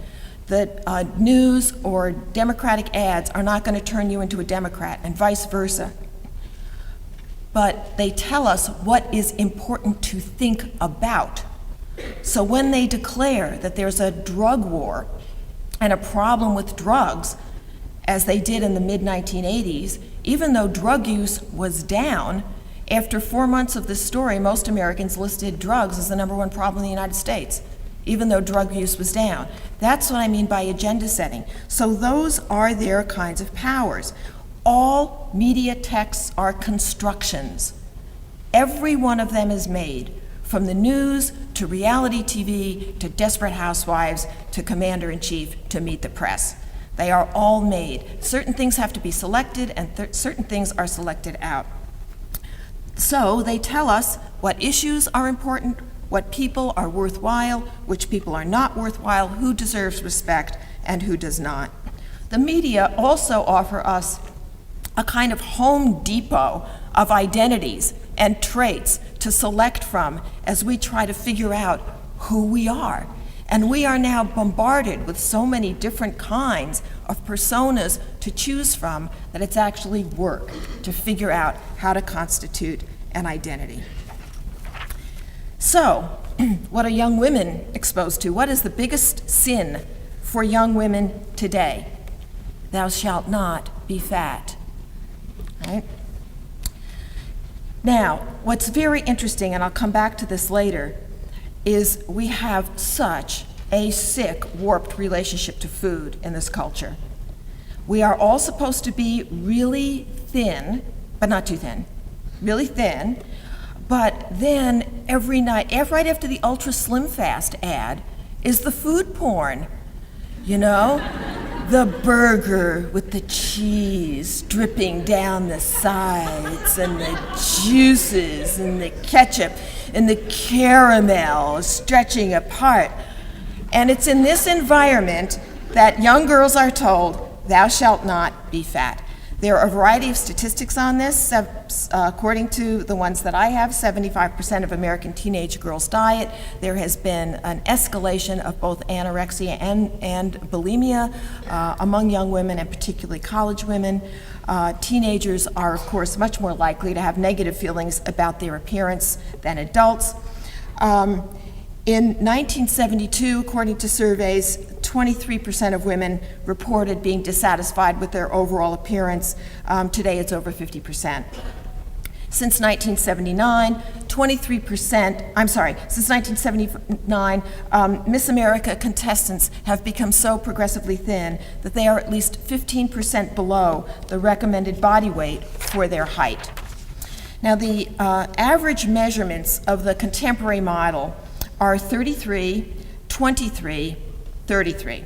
the news or Democratic ads are not going to turn you into a Democrat, and vice versa. But they tell us what is important to think about. So when they declare that there's a drug war and a problem with drugs, as they did in the mid-1980s, even though drug use was down, after 4 months of this story, most Americans listed drugs as the #1 problem in the United States, even though drug use was down. That's what I mean by agenda setting. So those are their kinds of powers. All media texts are constructions. Every one of them is made, from the news to reality TV to Desperate Housewives to Commander-in-Chief to Meet the Press. They are all made. Certain things have to be selected, and certain things are selected out. So they tell us what issues are important, what people are worthwhile, which people are not worthwhile, who deserves respect, and who does not. The media also offer us a kind of Home Depot of identities and traits to select from as we try to figure out who we are. And we are now bombarded with so many different kinds of personas to choose from that it's actually work to figure out how to constitute an identity. So, what are young women exposed to? What is the biggest sin for young women today? Thou shalt not be fat. Right? Now, what's very interesting, and I'll come back to this later, is we have such a sick, warped relationship to food in this culture. We are all supposed to be really thin, but not too thin, really thin, but then every night, right after the Ultra Slim Fast ad, is the food porn, you know? The burger with the cheese dripping down the sides, and the juices, and the ketchup, and the caramel stretching apart. And it's in this environment that young girls are told, thou shalt not be fat. There are a variety of statistics on this. According to the ones that I have, 75% of American teenage girls diet. There has been an escalation of both anorexia and bulimia among young women, and particularly college women. Teenagers are, of course, much more likely to have negative feelings about their appearance than adults. In 1972, according to surveys, 23% of women reported being dissatisfied with their overall appearance. Today it's over 50%. Since 1979, since 1979, Miss America contestants have become so progressively thin that they are at least 15% below the recommended body weight for their height. Now, the average measurements of the contemporary model are 33, 23, 33.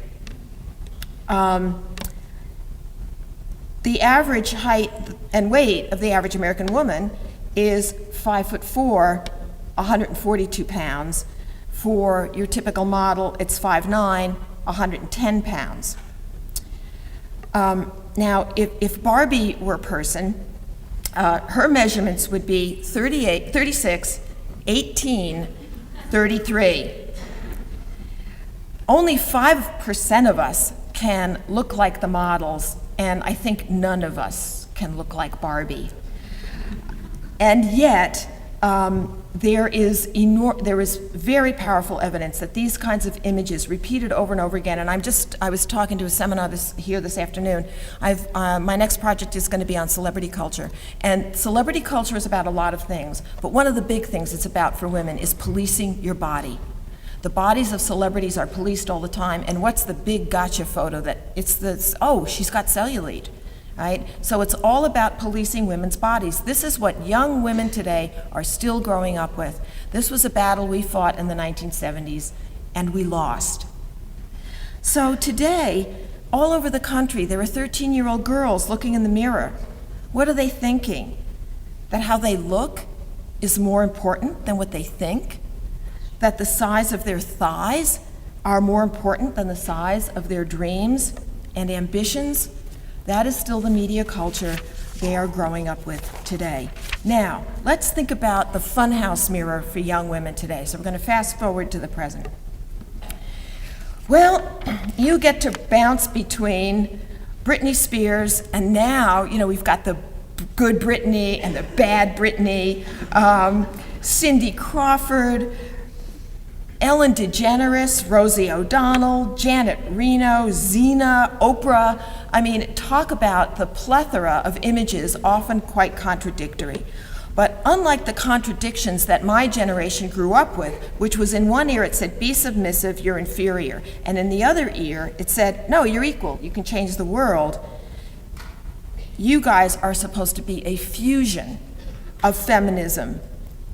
The average height and weight of the average American woman is 5'4", 142 pounds. For your typical model, it's 5'9", 110 pounds. Now, if Barbie were a person, her measurements would be 38, 36, 18, 33. Only 5% of us can look like the models, and I think none of us can look like Barbie. And yet, there is very powerful evidence that these kinds of images repeated over and over again, and I was talking to a seminar this afternoon. My next project is going to be on celebrity culture, and celebrity culture is about a lot of things, but one of the big things it's about for women is policing your body. The bodies of celebrities are policed all the time, and what's the big gotcha photo oh, she's got cellulite, right? So it's all about policing women's bodies. This is what young women today are still growing up with. This was a battle we fought in the 1970s, and we lost. So today, all over the country, there are 13-year-old girls looking in the mirror. What are they thinking? That how they look is more important than what they think? That the size of their thighs are more important than the size of their dreams and ambitions? That is still the media culture they are growing up with today. Now, let's think about the funhouse mirror for young women today. So we're going to fast forward to the present. Well, you get to bounce between Britney Spears, and now, we've got the good Britney and the bad Britney, Cindy Crawford, Ellen DeGeneres, Rosie O'Donnell, Janet Reno, Xena, Oprah. I mean, talk about the plethora of images, often quite contradictory. But unlike the contradictions that my generation grew up with, which was in one ear it said, be submissive, you're inferior, and in the other ear it said, no, you're equal, you can change the world, you guys are supposed to be a fusion of feminism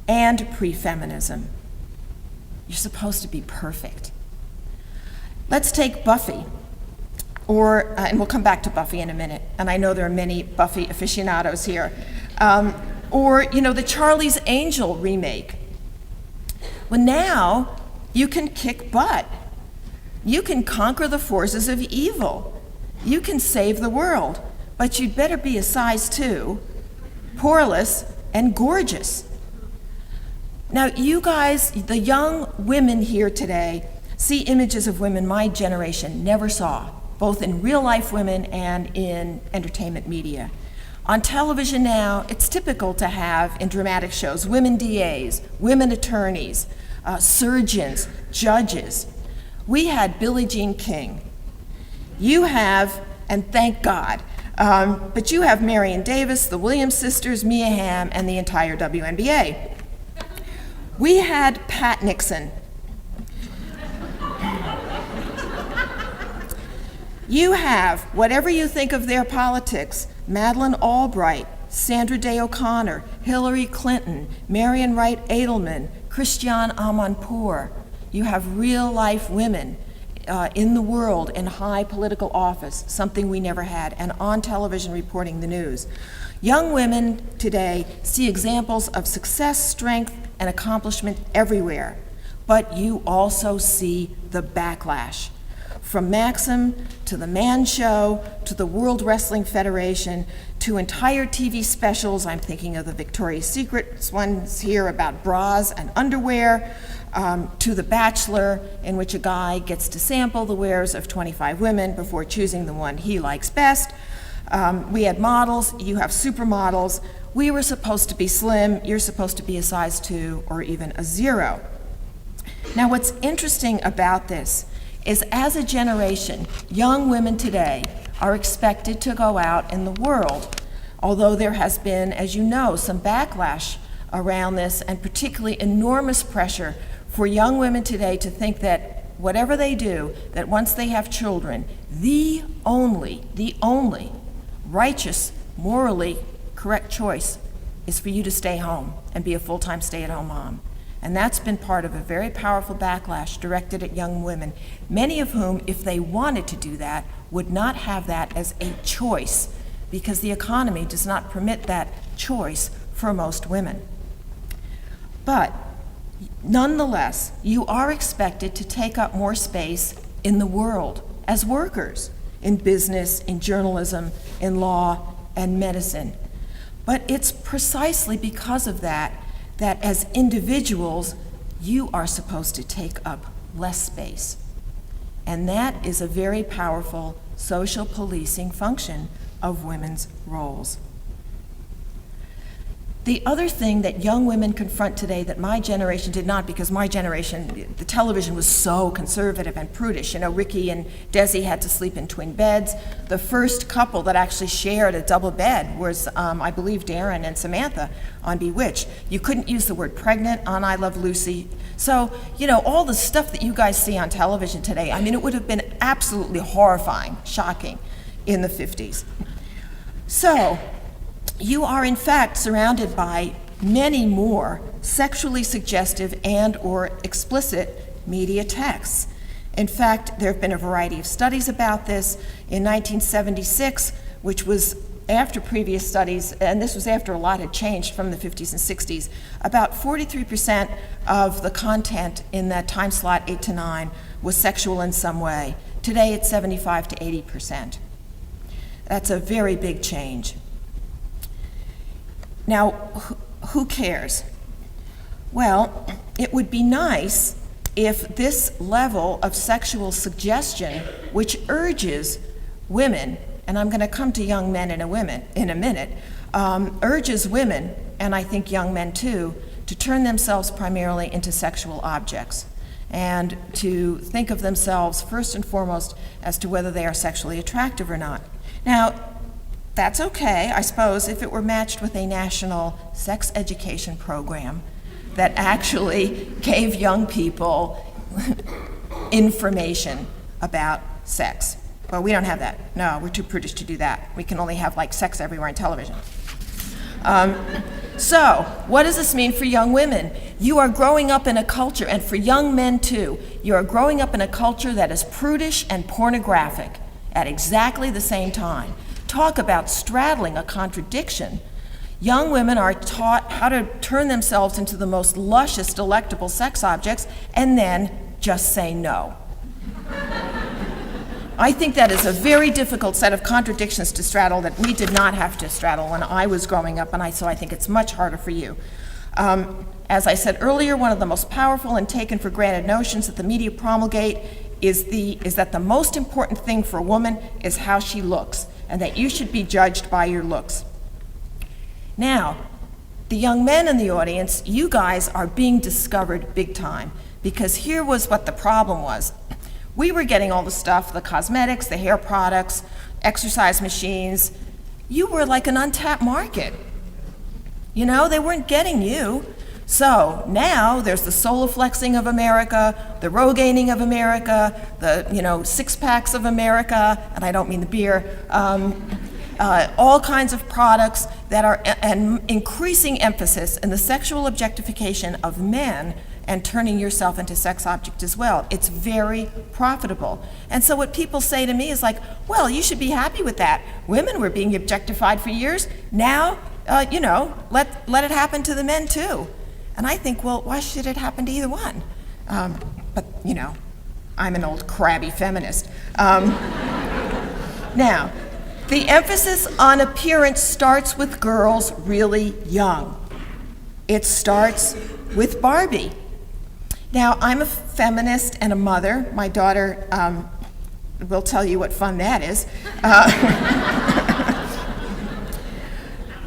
and pre-feminism. You're supposed to be perfect. Let's take Buffy, and we'll come back to Buffy in a minute, and I know there are many Buffy aficionados here. Or the Charlie's Angel remake. Well, now you can kick butt. You can conquer the forces of evil. You can save the world, but you'd better be a size 2, poreless, and gorgeous. Now, you guys, the young women here today, see images of women my generation never saw, both in real-life women and in entertainment media. On television now, it's typical to have, in dramatic shows, women DAs, women attorneys, surgeons, judges. We had Billie Jean King. You have, and thank God, but you have Marion Davis, the Williams sisters, Mia Hamm, and the entire WNBA. We had Pat Nixon. You have, whatever you think of their politics, Madeleine Albright, Sandra Day O'Connor, Hillary Clinton, Marian Wright Edelman, Christiane Amanpour. You have real-life women in the world in high political office, something we never had, and on television reporting the news. Young women today see examples of success, strength, and accomplishment everywhere, but you also see the backlash. From Maxim to the Man Show to the World Wrestling Federation to entire TV specials, I'm thinking of the Victoria's Secret ones here about bras and underwear, to The Bachelor, in which a guy gets to sample the wares of 25 women before choosing the one he likes best. We had models, you have supermodels. We were supposed to be slim, you're supposed to be a size 2 or even a 0. Now what's interesting about this is as a generation, young women today are expected to go out in the world, although there has been, as you know, some backlash around this, and particularly enormous pressure for young women today to think that whatever they do, that once they have children, the only righteous, morally correct choice is for you to stay home and be a full-time stay-at-home mom. And that's been part of a very powerful backlash directed at young women, many of whom, if they wanted to do that, would not have that as a choice because the economy does not permit that choice for most women. But nonetheless, you are expected to take up more space in the world as workers, in business, in journalism, in law, and medicine. But it's precisely because of that as individuals, you are supposed to take up less space. And that is a very powerful social policing function of women's roles. The other thing that young women confront today that my generation did not, because my generation, the television was so conservative and prudish. You know, Ricky and Desi had to sleep in twin beds. The first couple that actually shared a double bed was, I believe, Darren and Samantha on Bewitched. You couldn't use the word pregnant on I Love Lucy. So, you know, all the stuff that you guys see on television today, I mean, it would have been absolutely horrifying, shocking in the 50s. So, you are in fact surrounded by many more sexually suggestive and or explicit media texts. In fact, there have been a variety of studies about this. In 1976, which was after previous studies, and this was after a lot had changed from the 50s and 60s, about 43% of the content in that time slot 8 to 9 was sexual in some way. Today it's 75 to 80%. That's a very big change. Now, who cares? Well, it would be nice if this level of sexual suggestion, which urges women, and I'm going to come to young men in a minute, urges women, and I think young men too, to turn themselves primarily into sexual objects and to think of themselves first and foremost as to whether they are sexually attractive or not. Now, that's okay, I suppose, if it were matched with a national sex education program that actually gave young people information about sex. But we don't have that. No, we're too prudish to do that. We can only have like sex everywhere on television. So, what does this mean for young women? You are growing up in a culture, and for young men too, you are growing up in a culture that is prudish and pornographic at exactly the same time. Talk about straddling a contradiction. Young women are taught how to turn themselves into the most luscious, delectable sex objects and then just say no. I think that is a very difficult set of contradictions to straddle that we did not have to straddle when I was growing up, and so I think it's much harder for you. As I said earlier, one of the most powerful and taken for granted notions that the media promulgate is that the most important thing for a woman is how she looks, and that you should be judged by your looks. Now, the young men in the audience, you guys are being discovered big time, because here was what the problem was. We were getting all the stuff, the cosmetics, the hair products, exercise machines. You were like an untapped market. You know, they weren't getting you. So now there's the Soloflexing of America, the Rogaining of America, the six-packs of America, and I don't mean the beer, all kinds of products that are an increasing emphasis in the sexual objectification of men and turning yourself into sex object as well. It's very profitable. And so what people say to me is like, well, you should be happy with that. Women were being objectified for years. Now, let it happen to the men too. And I think, well, why should it happen to either one? But, I'm an old crabby feminist. Now, the emphasis on appearance starts with girls really young. It starts with Barbie. Now, I'm a feminist and a mother. My daughter will tell you what fun that is.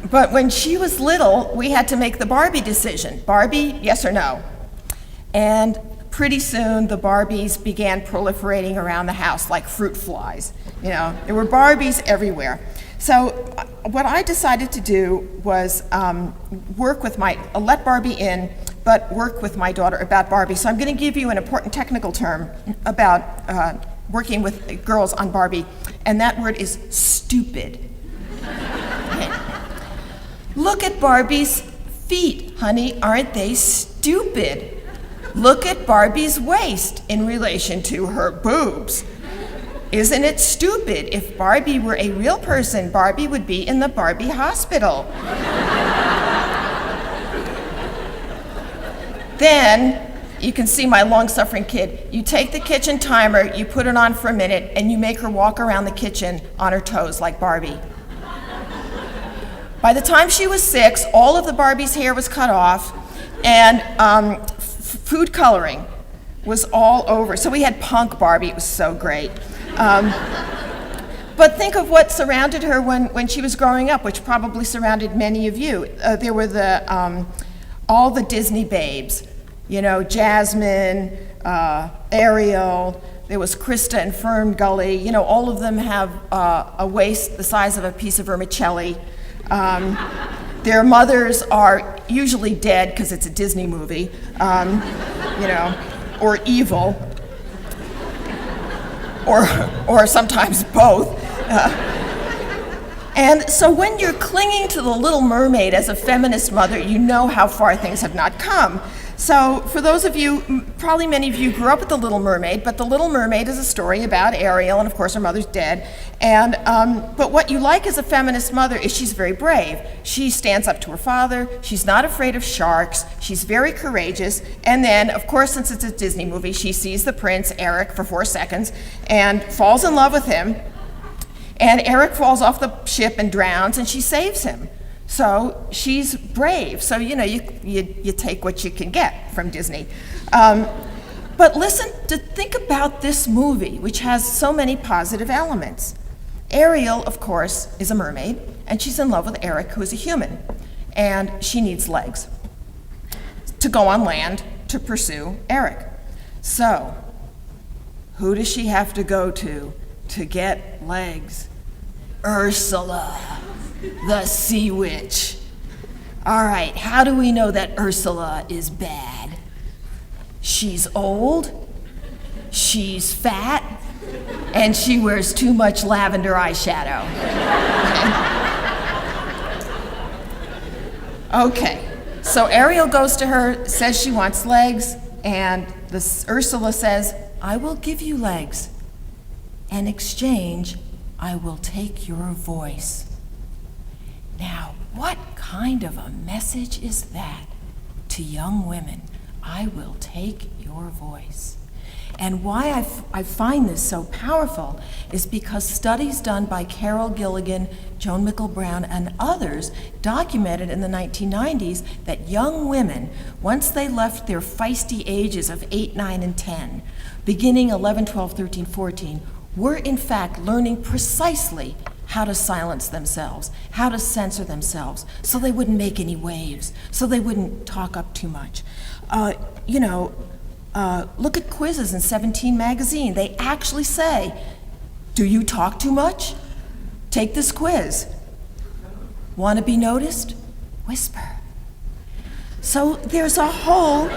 But when she was little, we had to make the Barbie decision. Barbie, yes or no? And pretty soon, the Barbies began proliferating around the house like fruit flies. There were Barbies everywhere. So what I decided to do was let Barbie in, but work with my daughter about Barbie. So I'm going to give you an important technical term about working with girls on Barbie, and that word is stupid. Look at Barbie's feet, honey, aren't they stupid? Look at Barbie's waist in relation to her boobs. Isn't it stupid? If Barbie were a real person, Barbie would be in the Barbie hospital. Then, you can see my long-suffering kid. You take the kitchen timer, you put it on for a minute, and you make her walk around the kitchen on her toes like Barbie. By the time she was 6, all of the Barbie's hair was cut off, and food coloring was all over. So we had punk Barbie. It was so great. But think of what surrounded her when she was growing up, which probably surrounded many of you. There were all the Disney babes, Jasmine, Ariel. There was Krista and Fern Gully. All of them have a waist the size of a piece of vermicelli. Their mothers are usually dead because it's a Disney movie, or evil, or sometimes both. And so when you're clinging to The Little Mermaid as a feminist mother, you know how far things have not come. So for those of you, probably many of you grew up with The Little Mermaid, but The Little Mermaid is a story about Ariel, and of course her mother's dead. And but what you like as a feminist mother is she's very brave. She stands up to her father, she's not afraid of sharks, she's very courageous, and then, of course, since it's a Disney movie, she sees the prince, Eric, for 4 seconds, and falls in love with him, and Eric falls off the ship and drowns, and she saves him. So she's brave. So, you take what you can get from Disney. But think about this movie, which has so many positive elements. Ariel, of course, is a mermaid, and she's in love with Eric, who is a human. And she needs legs to go on land to pursue Eric. So, who does she have to go to get legs? Ursula, the sea witch. All right, how do we know that Ursula is bad? She's old, she's fat, and she wears too much lavender eyeshadow. Okay, so Ariel goes to her, says she wants legs, and Ursula says, I will give you legs. In exchange, I will take your voice. Now, what kind of a message is that to young women? I will take your voice. And why I find this so powerful is because studies done by Carol Gilligan, Joan Mickle-Brown, and others documented in the 1990s that young women, once they left their feisty ages of 8, 9, and 10, beginning 11, 12, 13, 14, were in fact learning precisely how to silence themselves, how to censor themselves, so they wouldn't make any waves, so they wouldn't talk up too much. Look at quizzes in 17 magazine. They actually say, do you talk too much? Take this quiz. Want to be noticed? Whisper. So there's a whole,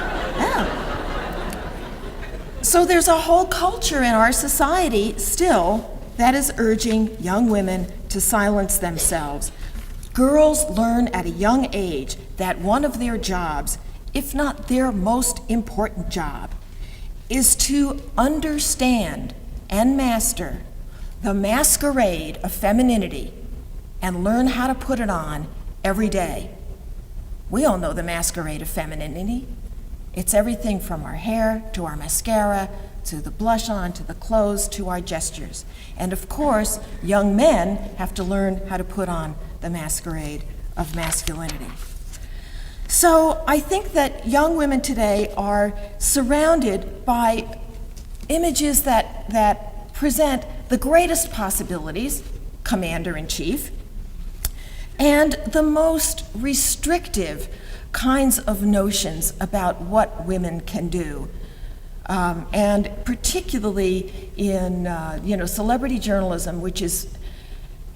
So there's a whole culture in our society still that is urging young women to silence themselves. Girls learn at a young age that one of their jobs, if not their most important job, is to understand and master the masquerade of femininity and learn how to put it on every day. We all know the masquerade of femininity. It's everything from our hair to our mascara to the blush on to the clothes to our gestures. And of course, young men have to learn how to put on the masquerade of masculinity. So I think that young women today are surrounded by images that present the greatest possibilities, commander-in-chief, and the most restrictive kinds of notions about what women can do. And particularly in celebrity journalism, which is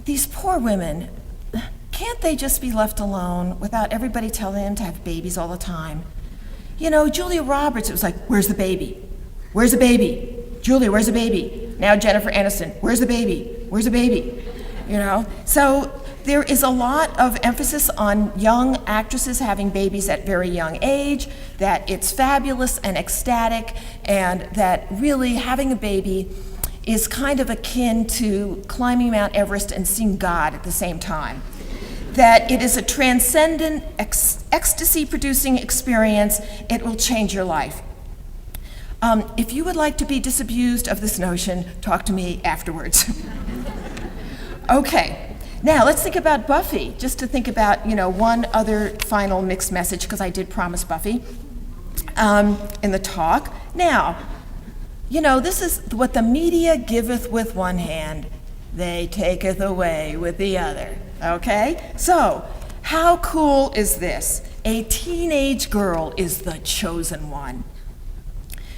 these poor women, can't they just be left alone without everybody telling them to have babies all the time? Julia Roberts, it was like, where's the baby? Where's the baby? Julia, where's the baby? Now Jennifer Aniston, where's the baby? Where's the baby? So there is a lot of emphasis on young actresses having babies at very young age, that it's fabulous and ecstatic, and that really having a baby is kind of akin to climbing Mount Everest and seeing God at the same time. That it is a transcendent, ecstasy-producing experience. It will change your life. If you would like to be disabused of this notion, talk to me afterwards. Okay, now let's think about Buffy, just to think about, one other final mixed message, because I did promise Buffy in the talk. Now, this is what the media giveth with one hand, they taketh away with the other. Okay? So, how cool is this? A teenage girl is the chosen one.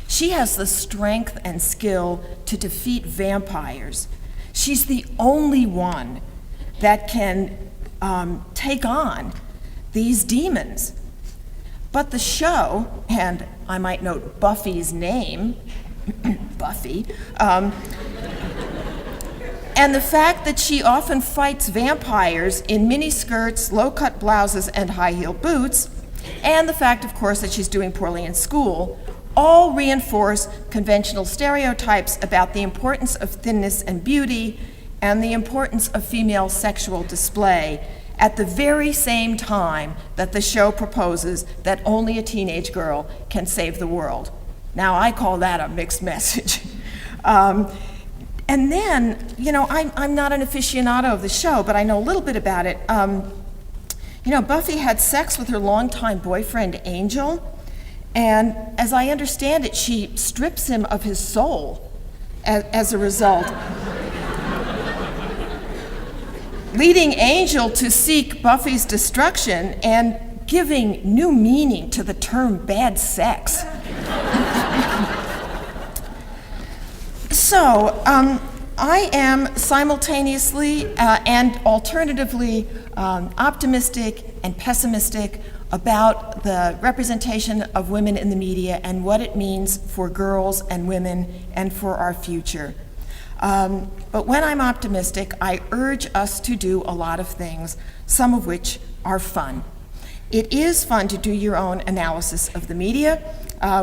She has the strength and skill to defeat vampires. She's the only one that can take on these demons. But the show, and I might note Buffy's name, Buffy, and the fact that she often fights vampires in miniskirts, low-cut blouses, and high-heeled boots, and the fact, of course, that she's doing poorly in school, all reinforce conventional stereotypes about the importance of thinness and beauty and the importance of female sexual display at the very same time that the show proposes that only a teenage girl can save the world. Now, I call that a mixed message. And then, I'm not an aficionado of the show, but I know a little bit about it. Buffy had sex with her longtime boyfriend, Angel, and as I understand it, she strips him of his soul as a result, leading Angel to seek Buffy's destruction and giving new meaning to the term bad sex. So, I am simultaneously and alternatively optimistic and pessimistic about the representation of women in the media and what it means for girls and women and for our future. But when I'm optimistic, I urge us to do a lot of things, some of which are fun. It is fun to do your own analysis of the media,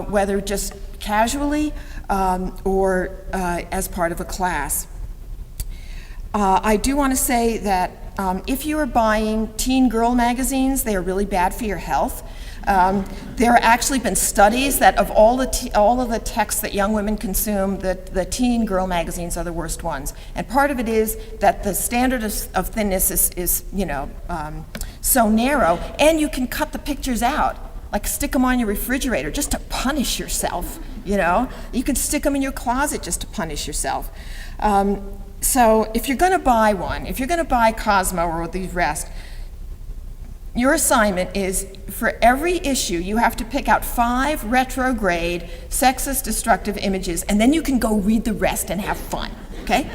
whether just casually or as part of a class. I do want to say that if you are buying teen girl magazines, they are really bad for your health. There have actually been studies that of all of the texts that young women consume, the teen girl magazines are the worst ones. And part of it is that the standard of thinness is so narrow, and you can cut the pictures out, like stick them on your refrigerator just to punish yourself, You can stick them in your closet just to punish yourself. So if you're going to buy one, if you're going to buy Cosmo or the rest, your assignment is, for every issue, you have to pick out 5 retrograde, sexist, destructive images, and then you can go read the rest and have fun, okay?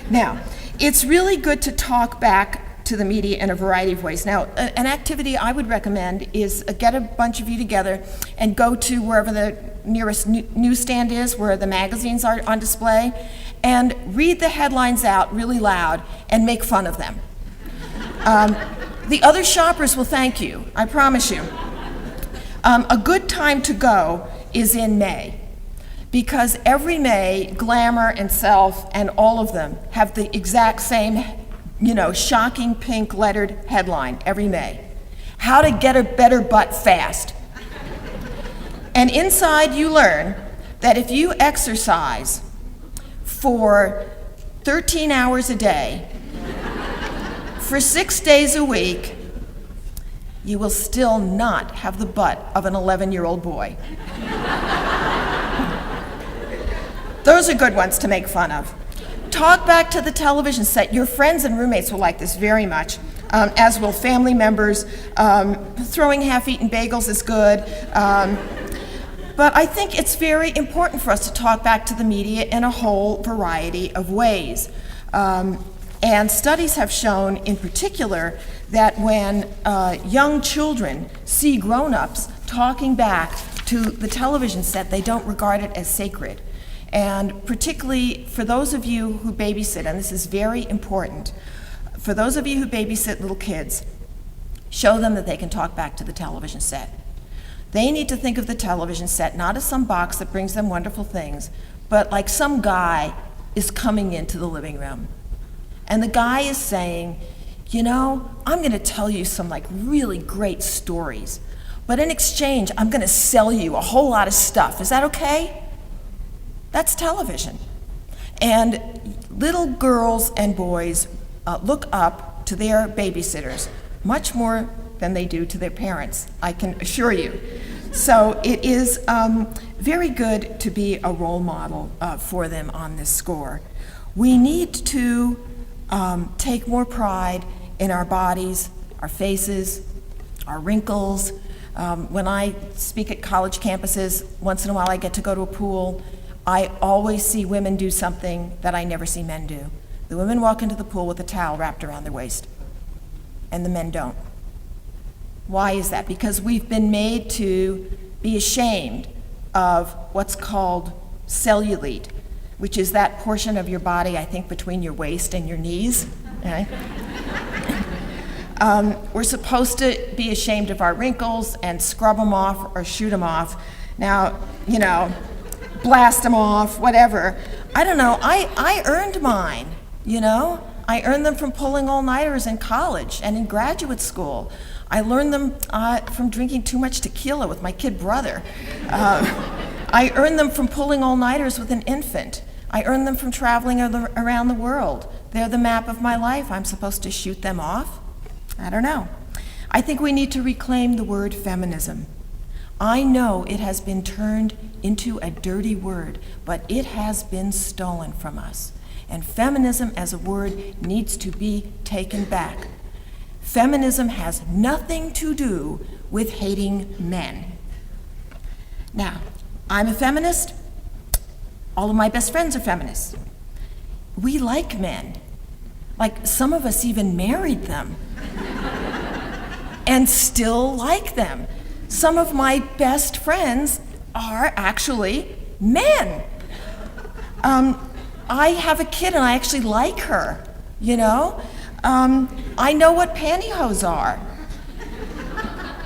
Now, it's really good to talk back to the media in a variety of ways. Now, an activity I would recommend is get a bunch of you together and go to wherever the nearest newsstand is, where the magazines are on display, and read the headlines out really loud and make fun of them. The other shoppers will thank you, I promise you. A good time to go is in May, because every May, Glamour and Self and all of them have the exact same, shocking pink lettered headline every May. How to get a better butt fast. And inside you learn that if you exercise for 13 hours a day, for 6 days a week, you will still not have the butt of an 11-year-old boy. Those are good ones to make fun of. Talk back to the television set. Your friends and roommates will like this very much, as will family members. Throwing half-eaten bagels is good. But I think it's very important for us to talk back to the media in a whole variety of ways. And studies have shown, in particular, that when young children see grown-ups talking back to the television set, they don't regard it as sacred. And particularly for those of you who babysit, and this is very important, for those of you who babysit little kids, show them that they can talk back to the television set. They need to think of the television set not as some box that brings them wonderful things, but like some guy is coming into the living room. And the guy is saying, I'm going to tell you some really great stories, but in exchange, I'm going to sell you a whole lot of stuff. Is that okay? That's television. And little girls and boys look up to their babysitters much more than they do to their parents, I can assure you. So it is very good to be a role model for them on this score. We need to take more pride in our bodies, our faces, our wrinkles. When I speak at college campuses, once in a while I get to go to a pool. I always see women do something that I never see men do. The women walk into the pool with a towel wrapped around their waist, and the men don't. Why is that? Because we've been made to be ashamed of what's called cellulite, which is that portion of your body, I think, between your waist and your knees. Right? We're supposed to be ashamed of our wrinkles and scrub them off or shoot them off. Now, blast them off, whatever. I don't know, I earned mine, I earned them from pulling all-nighters in college and in graduate school. I learned them from drinking too much tequila with my kid brother. I earned them from pulling all-nighters with an infant. I earned them from traveling around the world. They're the map of my life. I'm supposed to shoot them off? I don't know. I think we need to reclaim the word feminism. I know it has been turned into a dirty word, but it has been stolen from us. And feminism as a word needs to be taken back. Feminism has nothing to do with hating men. Now, I'm a feminist. All of my best friends are feminists. We like men. Some of us even married them and still like them. Some of my best friends are actually men. I have a kid and I actually like her, I know what pantyhose are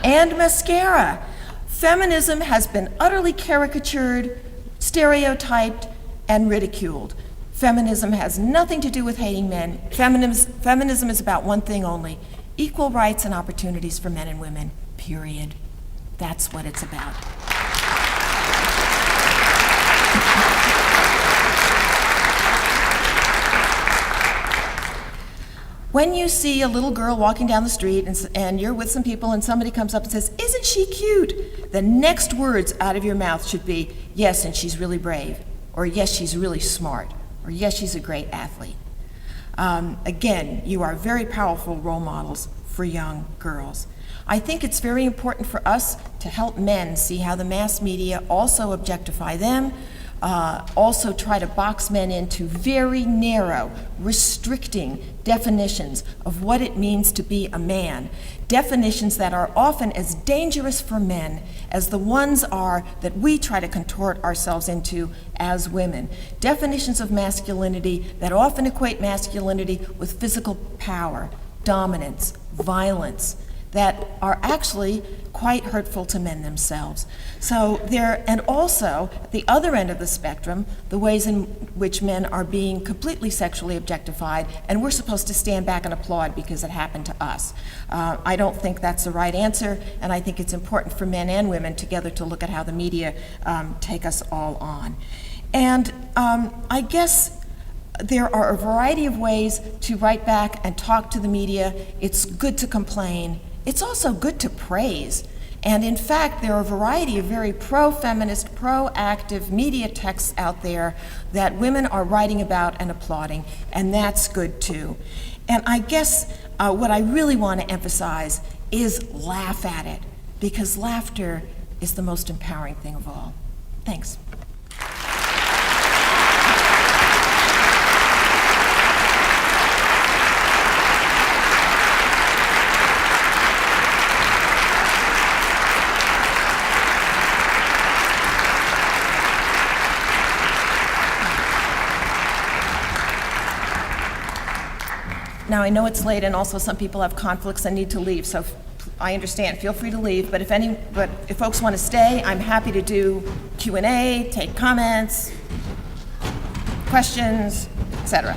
and mascara. Feminism has been utterly caricatured, stereotyped, and ridiculed. Feminism has nothing to do with hating men. Feminism is about one thing only: equal rights and opportunities for men and women, period. That's what it's about. When you see a little girl walking down the street and you're with some people and somebody comes up and says, "Isn't she cute?" the next words out of your mouth should be, "Yes, and she's really brave," or "Yes, she's really smart," or "Yes, she's a great athlete." Again, you are very powerful role models for young girls. I think it's very important for us to help men see how the mass media also objectify them, also try to box men into very narrow, restricting definitions of what it means to be a man, definitions that are often as dangerous for men as the ones are that we try to contort ourselves into as women, definitions of masculinity that often equate masculinity with physical power, dominance, violence, that are actually quite hurtful to men themselves. So and also, at the other end of the spectrum, the ways in which men are being completely sexually objectified, and we're supposed to stand back and applaud because it happened to us. I don't think that's the right answer, and I think it's important for men and women together to look at how the media take us all on. And I guess there are a variety of ways to write back and talk to the media. It's good to complain. It's also good to praise. And in fact, there are a variety of very pro-feminist, proactive media texts out there that women are writing about and applauding, and that's good too. And I guess what I really want to emphasize is laugh at it, because laughter is the most empowering thing of all. Thanks. Now, I know it's late, and also some people have conflicts and need to leave, so I understand. Feel free to leave, but if folks want to stay, I'm happy to do Q&A, take comments, questions, etc.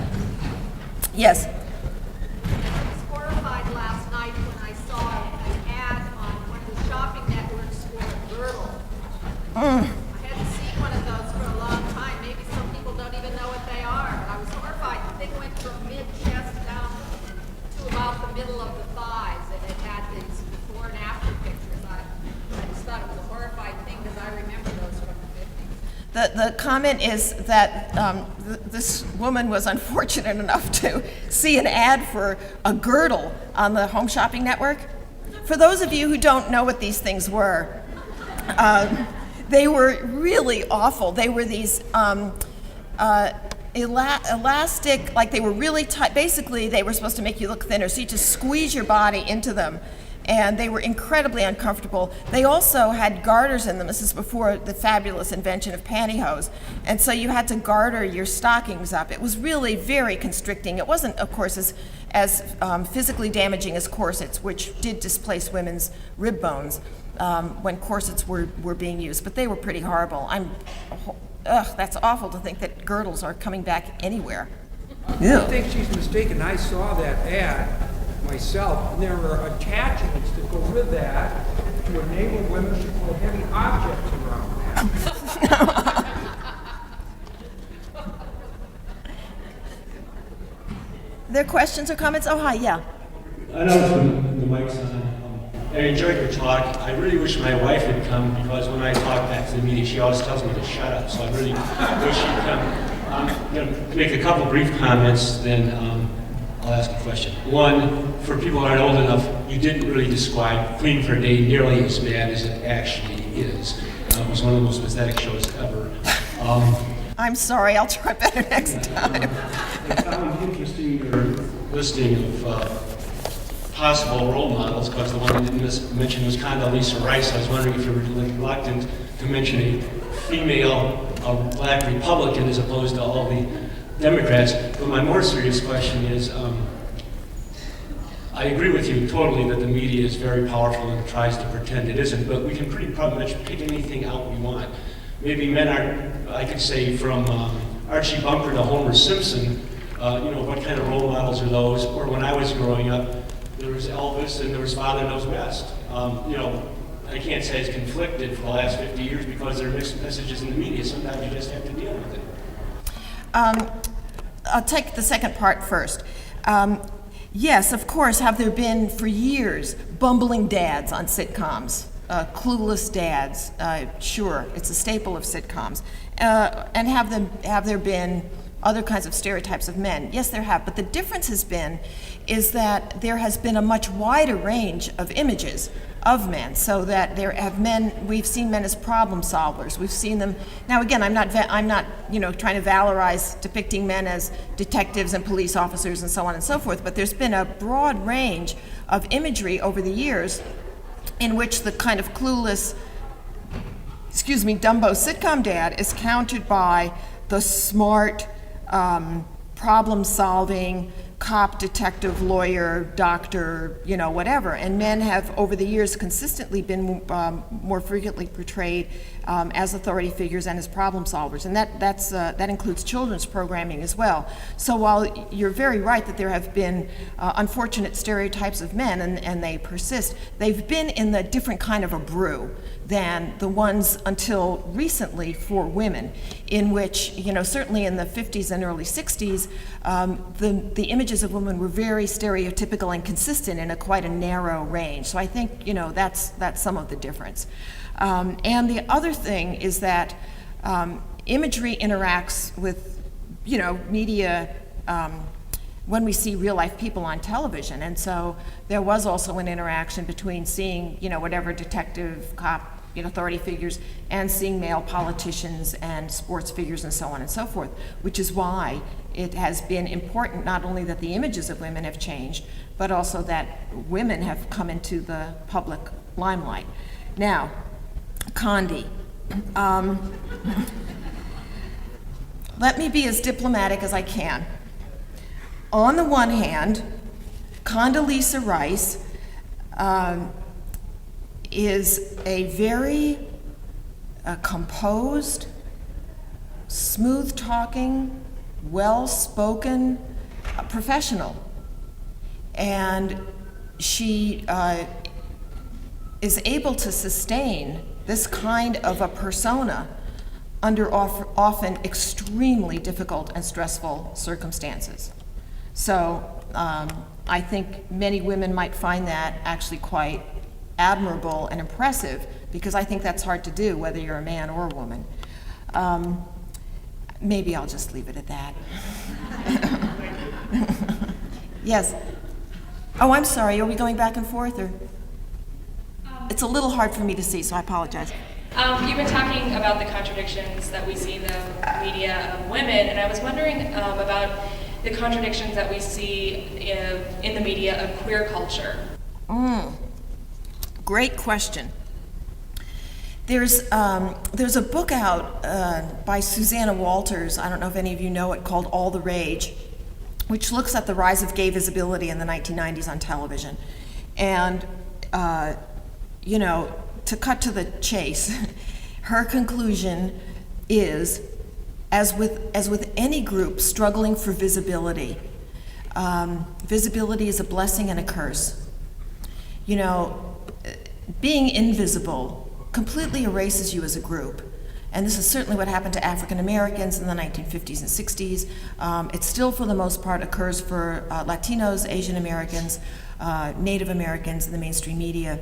Yes? I was horrified last night when I saw an ad on one of the shopping networks for a girdle. I hadn't seen one of those for a long time. Maybe some people don't even know what they are. But I was horrified. The thing went from mid-chest down to about the middle of the thighs, and it had these before and after pictures. I just thought it was a horrifying thing because I remember those from the 50s. The comment is that this woman was unfortunate enough to see an ad for a girdle on the Home Shopping Network. For those of you who don't know what these things were, they were really awful. They were these elastic, like they were really tight. Basically, they were supposed to make you look thinner, so you just squeeze your body into them. And they were incredibly uncomfortable. They also had garters in them. This is before the fabulous invention of pantyhose. And so you had to garter your stockings up. It was really very constricting. It wasn't, of course, as physically damaging as corsets, which did displace women's rib bones when corsets were being used. But they were pretty horrible. That's awful to think that girdles are coming back anywhere. I think she's mistaken. I saw that ad myself, and there were attachments that go with that to enable women to pull heavy objects around that. There are questions or comments? Oh, hi, yeah. I know the mic's on. I enjoyed your talk. I really wish my wife had come, because when I talk back to the media, she always tells me to shut up, so I really wish she'd come. I'm going to make a couple brief comments, then I'll ask a question. One, for people who aren't old enough, you didn't really describe Queen for a Day nearly as bad as it actually is. It was one of the most pathetic shows ever. I'm sorry, I'll try better next time. I found interesting your listing of possible role models, because the one I didn't mention was Condoleezza Rice. I was wondering if you were reluctant to mention a female black Republican as opposed to all the Democrats. But my more serious question is, I agree with you totally that the media is very powerful and tries to pretend it isn't, but we can pretty much pick anything out we want. Maybe men are, I could say, from Archie Bunker to Homer Simpson, what kind of role models are those? Or when I was growing up, there was Elvis and there was Father Knows Best. I can't say it's conflicted for the last 50 years because there are mixed messages in the media. Sometimes you just have to deal with it. I'll take the second part first. Yes, of course, have there been for years bumbling dads on sitcoms, clueless dads? Sure, it's a staple of sitcoms. And have there been other kinds of stereotypes of men? Yes, there have. But the difference is that there has been a much wider range of images of men, so that we've seen men as problem solvers. We've seen them. Now again, I'm not trying to valorize depicting men as detectives and police officers and so on and so forth, but there's been a broad range of imagery over the years in which the kind of clueless, Dumbo sitcom dad is countered by the smart, problem-solving cop, detective, lawyer, doctor, whatever. And men have, over the years, consistently been more frequently portrayed as authority figures and as problem solvers. And that includes children's programming as well. So while you're very right that there have been unfortunate stereotypes of men, and they persist, they've been in the different kind of a brew than the ones until recently for women, in which, certainly in the 50s and early 60s, the images of women were very stereotypical and consistent in quite a narrow range. So I think, that's some of the difference. And the other thing is that imagery interacts with, media when we see real-life people on television. And so there was also an interaction between seeing, whatever detective, cop, authority figures, and seeing male politicians and sports figures and so on and so forth, which is why it has been important not only that the images of women have changed, but also that women have come into the public limelight. Now, Condi. Let me be as diplomatic as I can. On the one hand, Condoleezza Rice is a very composed, smooth-talking, well-spoken professional. And she is able to sustain this kind of a persona under often extremely difficult and stressful circumstances. So I think many women might find that actually quite admirable and impressive, because I think that's hard to do, whether you're a man or a woman. Maybe I'll just leave it at that. Yes. Oh, I'm sorry. Are we going back and forth, or? It's a little hard for me to see, so I apologize. You've been talking about the contradictions that we see in the media of women, and I was wondering about the contradictions that we see in the media of queer culture. Great question. There's a book out by Susanna Walters, I don't know if any of you know it, called All the Rage, which looks at the rise of gay visibility in the 1990s on television. And, to cut to the chase, her conclusion is, as with any group struggling for visibility, visibility is a blessing and a curse. Being invisible completely erases you as a group. And this is certainly what happened to African Americans in the 1950s and 60s. It still, for the most part, occurs for Latinos, Asian Americans, Native Americans in the mainstream media.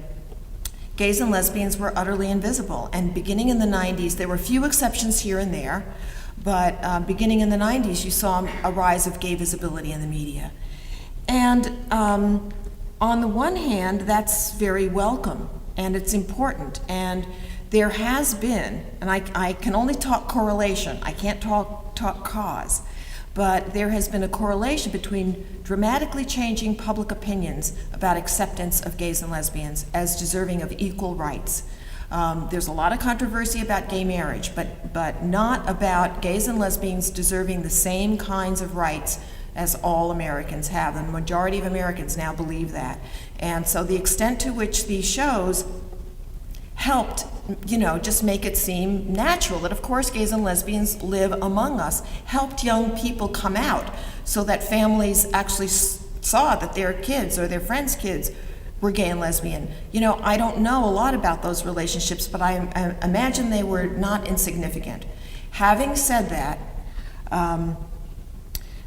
Gays and lesbians were utterly invisible. And beginning in the 90s, there were a few exceptions here and there, but beginning in the 90s, you saw a rise of gay visibility in the media. And on the one hand, that's very welcome, and it's important. And there has been, and I can only talk correlation, I can't talk cause, but there has been a correlation between dramatically changing public opinions about acceptance of gays and lesbians as deserving of equal rights. There's a lot of controversy about gay marriage, but not about gays and lesbians deserving the same kinds of rights as all Americans have. And the majority of Americans now believe that. And so the extent to which these shows helped, just make it seem natural that, of course, gays and lesbians live among us, helped young people come out so that families actually saw that their kids or their friends' kids were gay and lesbian. You know, I don't know a lot about those relationships, but I imagine they were not insignificant. Having said that,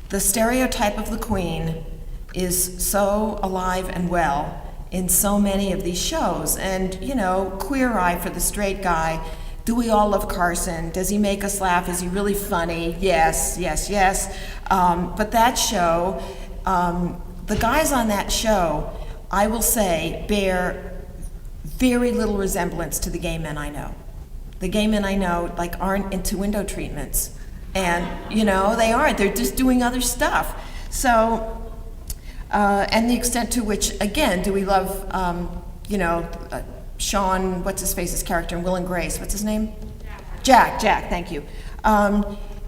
the stereotype of the queen is so alive and well in so many of these shows. And, you know, Queer Eye for the straight guy. Do we all love Carson? Does he make us laugh? Is he really funny? Yes, yes, yes. But that show, the guys on that show, I will say, bear very little resemblance to the gay men I know. The gay men I know, like, aren't into window treatments. And, you know, they aren't. They're just doing other stuff. So, and the extent to which, again, do we love, you know, Sean, what's his face's character in Will and Grace? What's his name? Jack, thank you.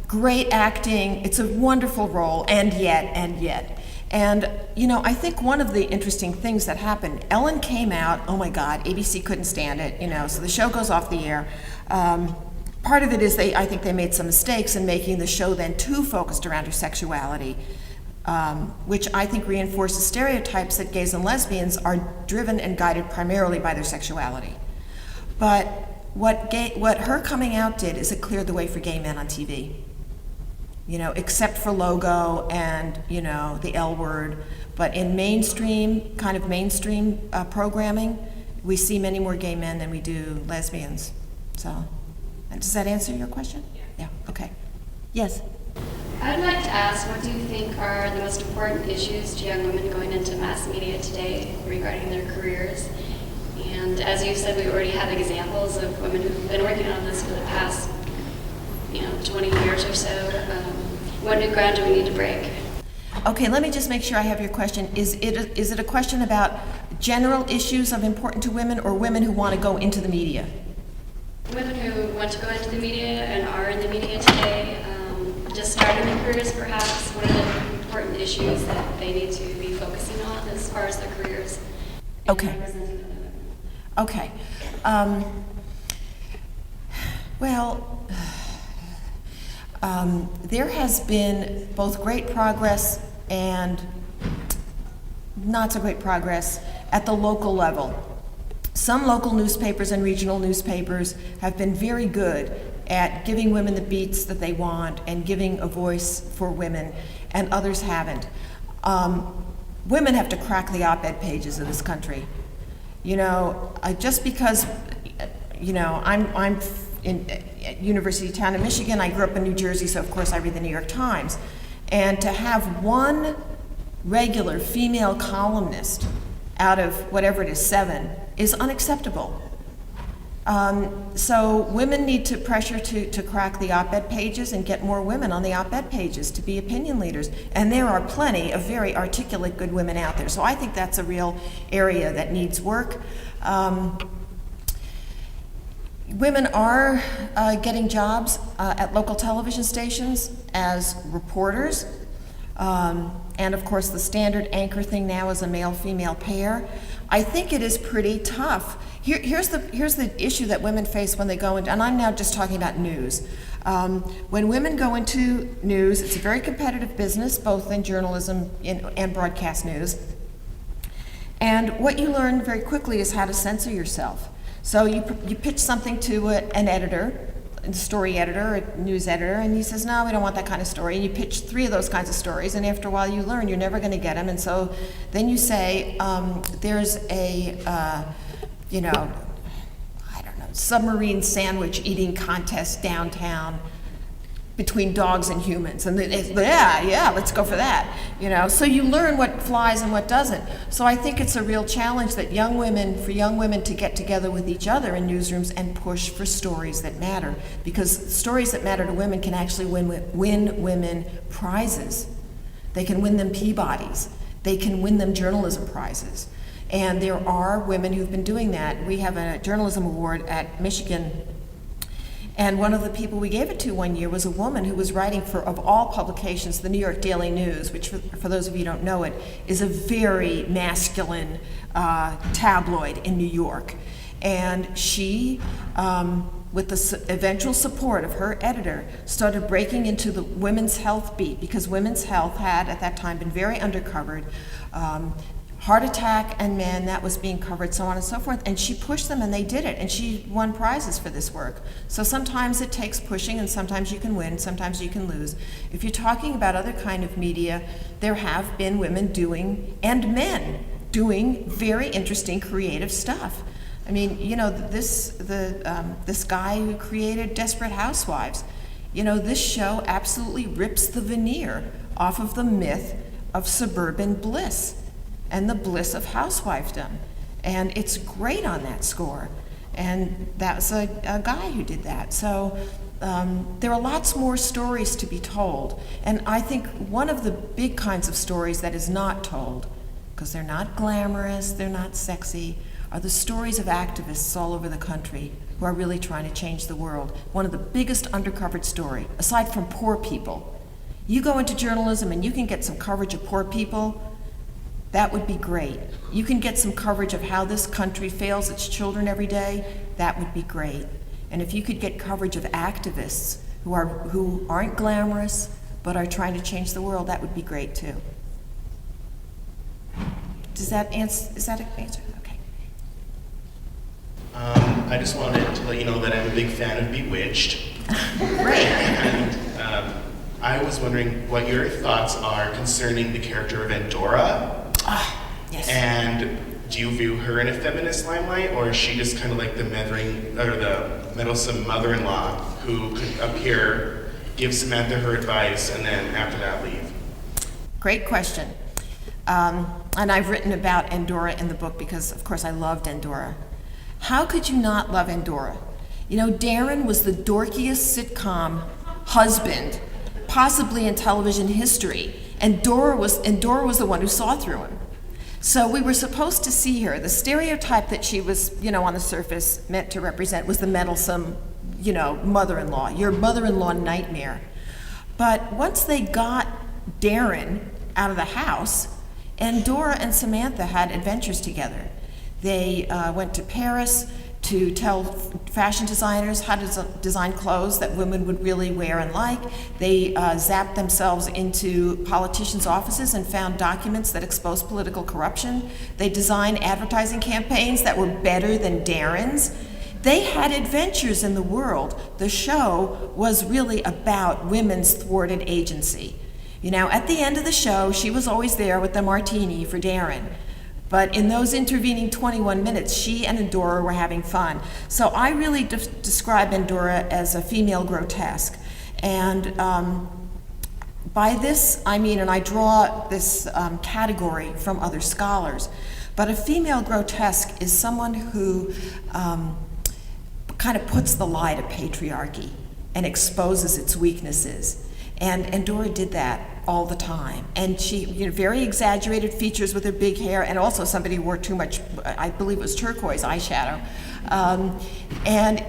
Great acting. It's a wonderful role, and yet. And, you know, I think one of the interesting things that happened, Ellen came out, oh my God, ABC couldn't stand it, you know, so the show goes off the air. Part of it is I think they made some mistakes in making the show then too focused around her sexuality, which I think reinforces stereotypes that gays and lesbians are driven and guided primarily by their sexuality. But what her coming out did is it cleared the way for gay men on TV. You know, except for Logo and, you know, the L Word. But in mainstream programming, we see many more gay men than we do lesbians. So, and does that answer your question? Yeah, okay. Yes? I'd like to ask, what do you think are the most important issues to young women going into mass media today regarding their careers? And as you said, we already have examples of women who've been working on this for the past, 20 years or so. What new ground do we need to break? Okay, let me just make sure I have your question. Is it a question about general issues of important to women, or women who want to go into the media? Women who want to go into the media and are in the media today, just starting their careers perhaps, what are the important issues that they need to be focusing on as far as their careers? Okay. Okay. There has been both great progress and not so great progress at the local level. Some local newspapers and regional newspapers have been very good at giving women the beats that they want and giving a voice for women, and others haven't. Women have to crack the op-ed pages of this country. Just because, I'm in University Town in Michigan, I grew up in New Jersey, so of course I read the New York Times. And to have one regular female columnist out of whatever it is, 7, is unacceptable. So women need to pressure to crack the op-ed pages and get more women on the op-ed pages to be opinion leaders. And there are plenty of very articulate, good women out there. So I think that's a real area that needs work. Women are getting jobs at local television stations as reporters. And of course, the standard anchor thing now is a male-female pair. I think it is pretty tough. Here's the issue that women face when they go into, and I'm now just talking about news. When women go into news, it's a very competitive business, both in journalism and broadcast news. And what you learn very quickly is how to censor yourself. So you pitch something to an editor, a story editor, a news editor, and he says, no, we don't want that kind of story. And you pitch 3 of those kinds of stories, and after a while you learn you're never going to get them. And so then you say, there's a, submarine sandwich eating contest downtown between dogs and humans. And let's go for that. So you learn what flies and what doesn't. So I think it's a real challenge that young women to get together with each other in newsrooms and push for stories that matter. Because stories that matter to women can actually win women prizes. They can win them Peabodys. They can win them journalism prizes. And there are women who've been doing that. We have a journalism award at Michigan, and one of the people we gave it to one year was a woman who was writing for, of all publications, the New York Daily News, which for those of you who don't know it, is a very masculine tabloid in New York. And she, with the eventual support of her editor, started breaking into the women's health beat, because women's health had, at that time, been very undercovered. heart attack and men, that was being covered, so on and so forth. And she pushed them and they did it. And she won prizes for this work. So sometimes it takes pushing and sometimes you can win, sometimes you can lose. If you're talking about other kind of media, there have been women doing, and men doing, very interesting creative stuff. I mean, you know, this guy who created Desperate Housewives, you know, this show absolutely rips the veneer off of the myth of suburban bliss and the bliss of housewifedom. And it's great on that score. And that was a guy who did that. So there are lots more stories to be told. And I think one of the big kinds of stories that is not told, because they're not glamorous, they're not sexy, are the stories of activists all over the country who are really trying to change the world. One of the biggest undercovered story, aside from poor people. You go into journalism and you can get some coverage of poor people, that would be great. You can get some coverage of how this country fails its children every day, that would be great. And if you could get coverage of activists who aren't glamorous but are trying to change the world, that would be great too. Does that answer, is that an answer? Okay. I just wanted to let you know that I'm a big fan of Bewitched. Great. And I was wondering what your thoughts are concerning the character of Endora. Yes. And do you view her in a feminist limelight, or is she just kind of like the meddlesome mother-in-law who could appear, give Samantha her advice, and then after that leave? Great question. And I've written about Endora in the book because, of course, I loved Endora. How could you not love Endora? You know, Darren was the dorkiest sitcom husband possibly in television history, and Dora was the one who saw through him. So we were supposed to see her. The stereotype that she was, you know, on the surface meant to represent was the meddlesome, you know, mother-in-law, your mother-in-law nightmare. But once they got Darren out of the house, and Dora and Samantha had adventures together. They went to Paris to tell fashion designers how to design clothes that women would really wear and like. They zapped themselves into politicians' offices and found documents that exposed political corruption. They designed advertising campaigns that were better than Darren's. They had adventures in the world. The show was really about women's thwarted agency. You know, at the end of the show, she was always there with the martini for Darren. But in those intervening 21 minutes, she and Endora were having fun. So I really describe Endora as a female grotesque. And by this, I mean, and I draw this category from other scholars, but a female grotesque is someone who kind of puts the lie to patriarchy and exposes its weaknesses. And Endora did that all the time. And she, you know, very exaggerated features with her big hair, and also somebody who wore too much, I believe it was turquoise eyeshadow. And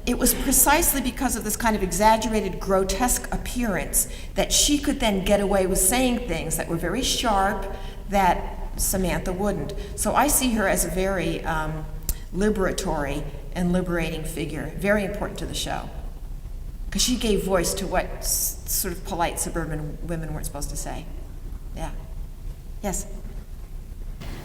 it was precisely because of this kind of exaggerated, grotesque appearance that she could then get away with saying things that were very sharp that Samantha wouldn't. So I see her as a very liberatory and liberating figure, very important to the show. Because she gave voice to what sort of polite suburban women weren't supposed to say. Yeah. Yes?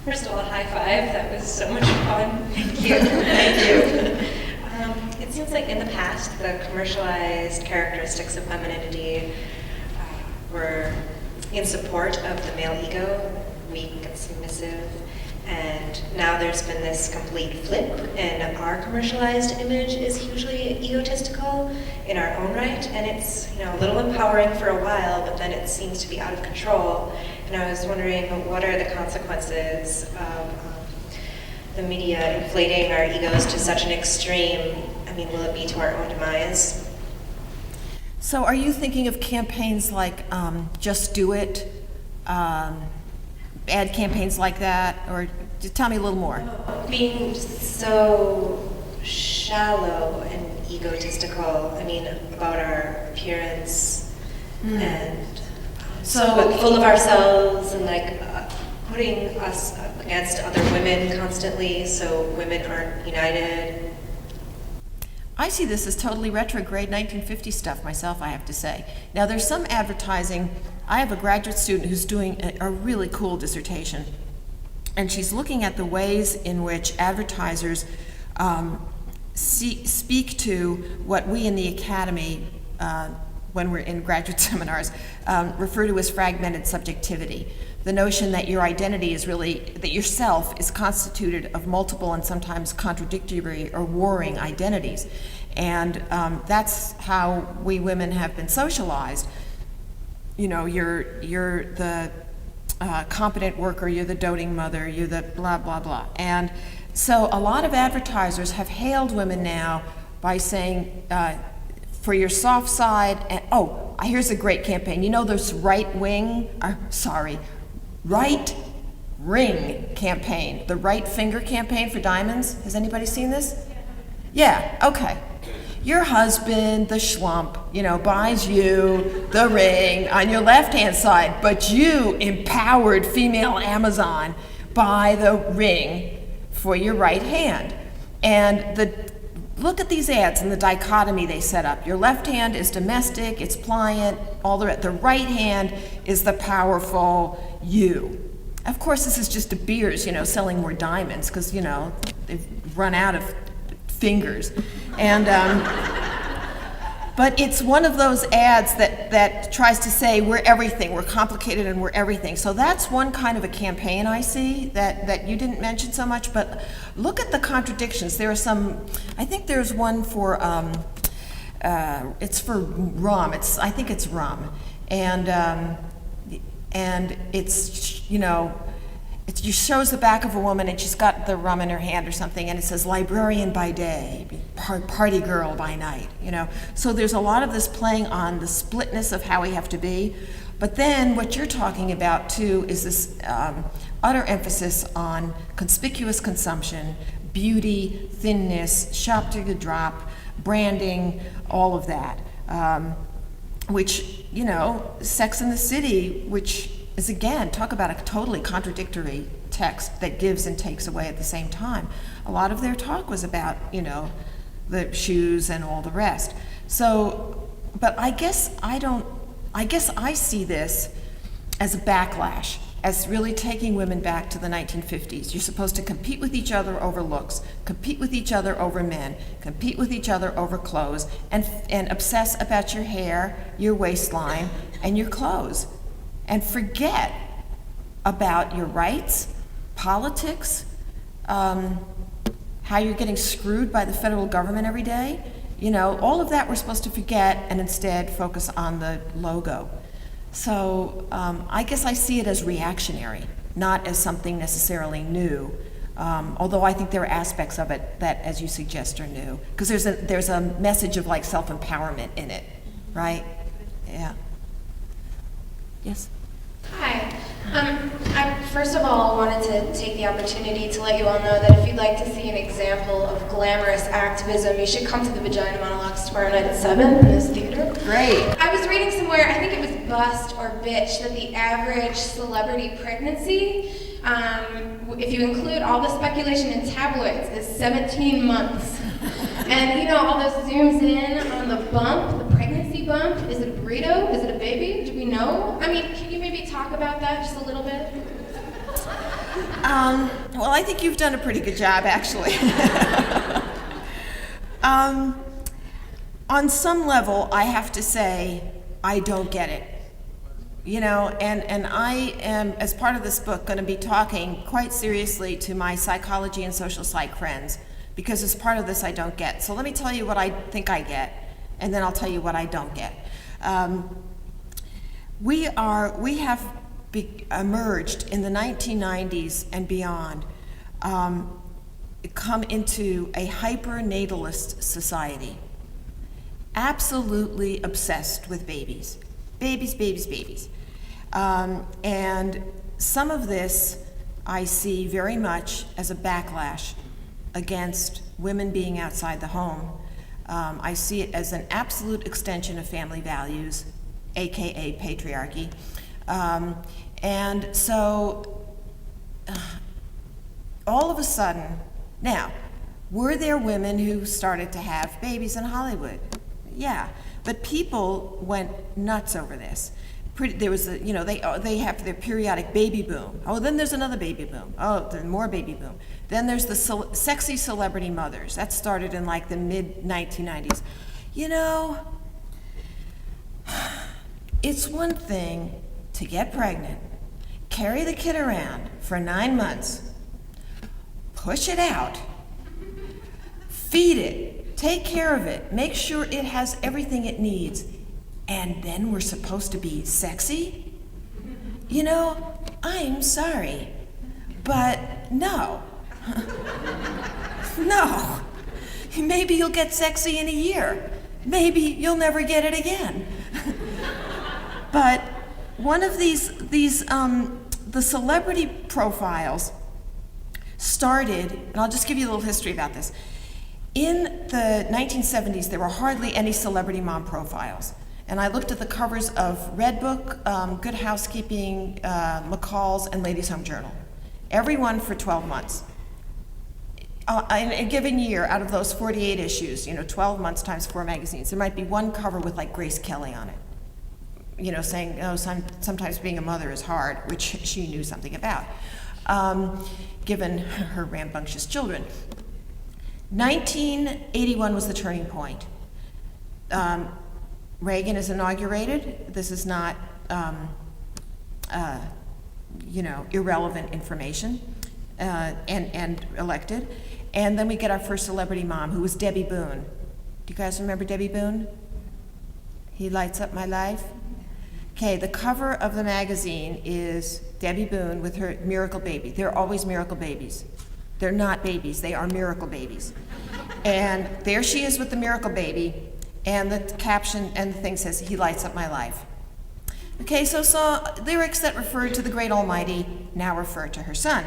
First of all, high five. That was so much fun. Thank you. Thank you. It seems like in the past, the commercialized characteristics of femininity were in support of the male ego, weak and submissive. And now there's been this complete flip, and our commercialized image is hugely egotistical in our own right, and it's, you know, a little empowering for a while, but then it seems to be out of control. And I was wondering, what are the consequences of the media inflating our egos to such an extreme? I mean, will it be to our own demise? So are you thinking of campaigns like Just Do It? Ad campaigns like that, or just tell me a little more. Being so shallow and egotistical, I mean, about our appearance and so full of ourselves, and like putting us up against other women constantly, so women aren't united. I see this as totally retrograde 1950 stuff myself, I have to say. Now there's some advertising. I have a graduate student who's doing a really cool dissertation and she's looking at the ways in which advertisers speak to what we in the academy, when we're in graduate seminars, refer to as fragmented subjectivity. The notion that your identity is really, that yourself is constituted of multiple and sometimes contradictory or warring identities. And that's how we women have been socialized. You know, you're the competent worker, you're the doting mother, you're the blah, blah, blah. And so a lot of advertisers have hailed women now by saying, for your soft side, and here's a great campaign. You know this right ring campaign, the right finger campaign for diamonds? Has anybody seen this? Yeah, okay. Your husband, the schlump, buys you the ring on your left-hand side, but you, empowered female Amazon, buy the ring for your right hand. And look at these ads and the dichotomy they set up. Your left hand is domestic, it's pliant, the right hand is the powerful you. Of course, this is just De Beers, selling more diamonds because, they've run out of fingers. And but it's one of those ads that tries to say we're everything, we're complicated and we're everything. So that's one kind of a campaign I see that you didn't mention so much, but look at the contradictions. There are some, I think there's one for, it's for rum, I think it's rum. And it's, it shows the back of a woman and she's got the rum in her hand or something, and it says librarian by day, party girl by night, So there's a lot of this playing on the splitness of how we have to be. But then what you're talking about too is this utter emphasis on conspicuous consumption, beauty, thinness, shop to the drop, branding, all of that. Which, Sex and the City, which is, again, talk about a totally contradictory text that gives and takes away at the same time. A lot of their talk was about, the shoes and all the rest. So, but I guess I see this as a backlash, as really taking women back to the 1950s. You're supposed to compete with each other over looks, compete with each other over men, compete with each other over clothes, and obsess about your hair, your waistline, and your clothes. And forget about your rights, politics, how you're getting screwed by the federal government every day. All of that we're supposed to forget and instead focus on the logo. So I guess I see it as reactionary, not as something necessarily new. Although I think there are aspects of it that, as you suggest, are new. Because there's a message of like self-empowerment in it, right? Yeah. Yes? Hi. I first of all wanted to take the opportunity to let you all know that if you'd like to see an example of glamorous activism, you should come to the Vagina Monologues tomorrow night at 7 in this theater. Great. I was reading somewhere, I think it was Bust or Bitch, that the average celebrity pregnancy, if you include all the speculation in tabloids, is 17 months. And all this zooms in on the bump, the pregnancy bump. Is it a burrito? Is it a baby? Do we know? I mean, can you maybe talk about that just a little bit? Well, I think you've done a pretty good job, actually. On some level, I have to say, I don't get it. And I am, as part of this book, going to be talking quite seriously to my psychology and social psych friends, because as part of this, I don't get. So let me tell you what I think I get, and then I'll tell you what I don't get. We have emerged in the 1990s and beyond, come into a hyper-natalist society, absolutely obsessed with babies. Babies, babies, babies. And some of this I see very much as a backlash against women being outside the home. I see it as an absolute extension of family values, AKA patriarchy. And so all of a sudden, now, were there women who started to have babies in Hollywood? Yeah, but people went nuts over this. there was a, they have their periodic baby boom. Oh, then there's another baby boom. Oh, there's more baby boom. Then there's the sexy celebrity mothers. That started in like the mid-1990s. It's one thing to get pregnant, carry the kid around for 9 months, push it out, feed it, take care of it, make sure it has everything it needs, and then we're supposed to be sexy? I'm sorry, but no. No. Maybe you'll get sexy in a year. Maybe you'll never get it again. But one of the celebrity profiles started, and I'll just give you a little history about this. In the 1970s, there were hardly any celebrity mom profiles. And I looked at the covers of Red Book, Good Housekeeping, McCall's, and Ladies' Home Journal. Every one for 12 months. In a given year, out of those 48 issues, 12 months times 4 magazines, there might be one cover with like Grace Kelly on it, saying, sometimes being a mother is hard, which she knew something about, given her rambunctious children. 1981 was the turning point. Reagan is inaugurated. This is not, irrelevant information, and elected. And then we get our first celebrity mom, who was Debbie Boone. Do you guys remember Debbie Boone? He Lights Up My Life. Okay, the cover of the magazine is Debbie Boone with her miracle baby. They're always miracle babies. They're not babies, they are miracle babies. And there she is with the miracle baby, and the caption and the thing says, "He lights up my life." Okay, so lyrics that referred to the great almighty now refer to her son.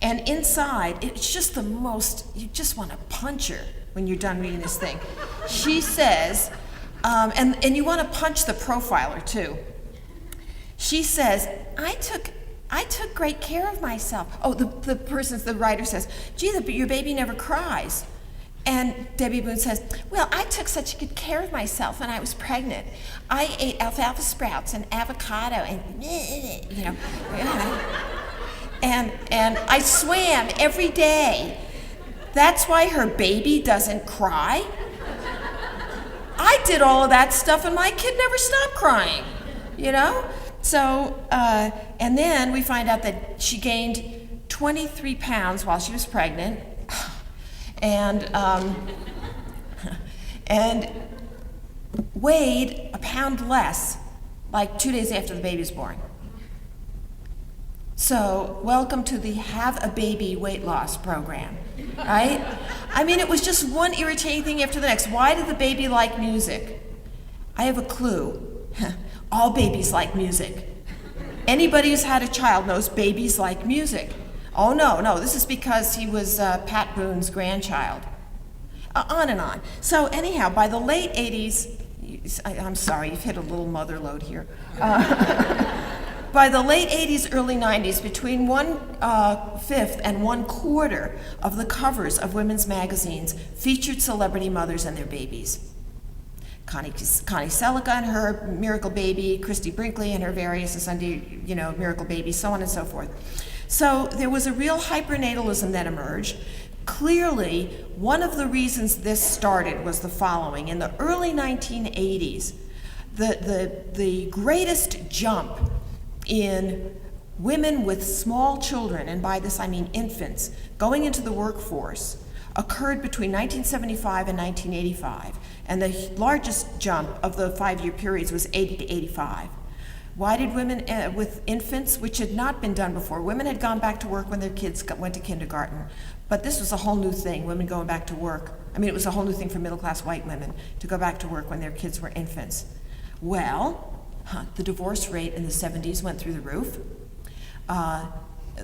And inside, it's just the most, you just want to punch her when you're done reading this thing. She says, and you want to punch the profiler too. She says, I took great care of myself. Oh, the writer says, gee, your baby never cries. And Debbie Boone says, well, I took such good care of myself when I was pregnant. I ate alfalfa sprouts and avocado and, and I swam every day. That's why her baby doesn't cry. I did all of that stuff and my kid never stopped crying, So, and then we find out that she gained 23 pounds while she was pregnant, and weighed a pound less, like 2 days after the baby was born. So, welcome to the Have a Baby weight loss program, right? I mean, it was just one irritating thing after the next. Why did the baby like music? I have a clue. All babies like music. Anybody who's had a child knows babies like music. Oh, no, this is because he was Pat Boone's grandchild. On and on. So anyhow, by the late 80s, I'm sorry, you've hit a little mother load here. By the late 80s, early 90s, between 1/5 and 1/4 of the covers of women's magazines featured celebrity mothers and their babies. Connie Selica and her miracle baby, Christy Brinkley and her various Sunday, miracle babies, so on and so forth. So there was a real hypernatalism that emerged. Clearly, one of the reasons this started was the following. In the early 1980s, the greatest jump in women with small children, and by this I mean infants, going into the workforce occurred between 1975 and 1985, and the largest jump of the 5-year periods was 80 to 85. Why did women with infants, which had not been done before, women had gone back to work when their kids went to kindergarten, but this was a whole new thing, women going back to work. I mean, it was a whole new thing for middle-class white women to go back to work when their kids were infants. Well, the divorce rate in the 70s went through the roof.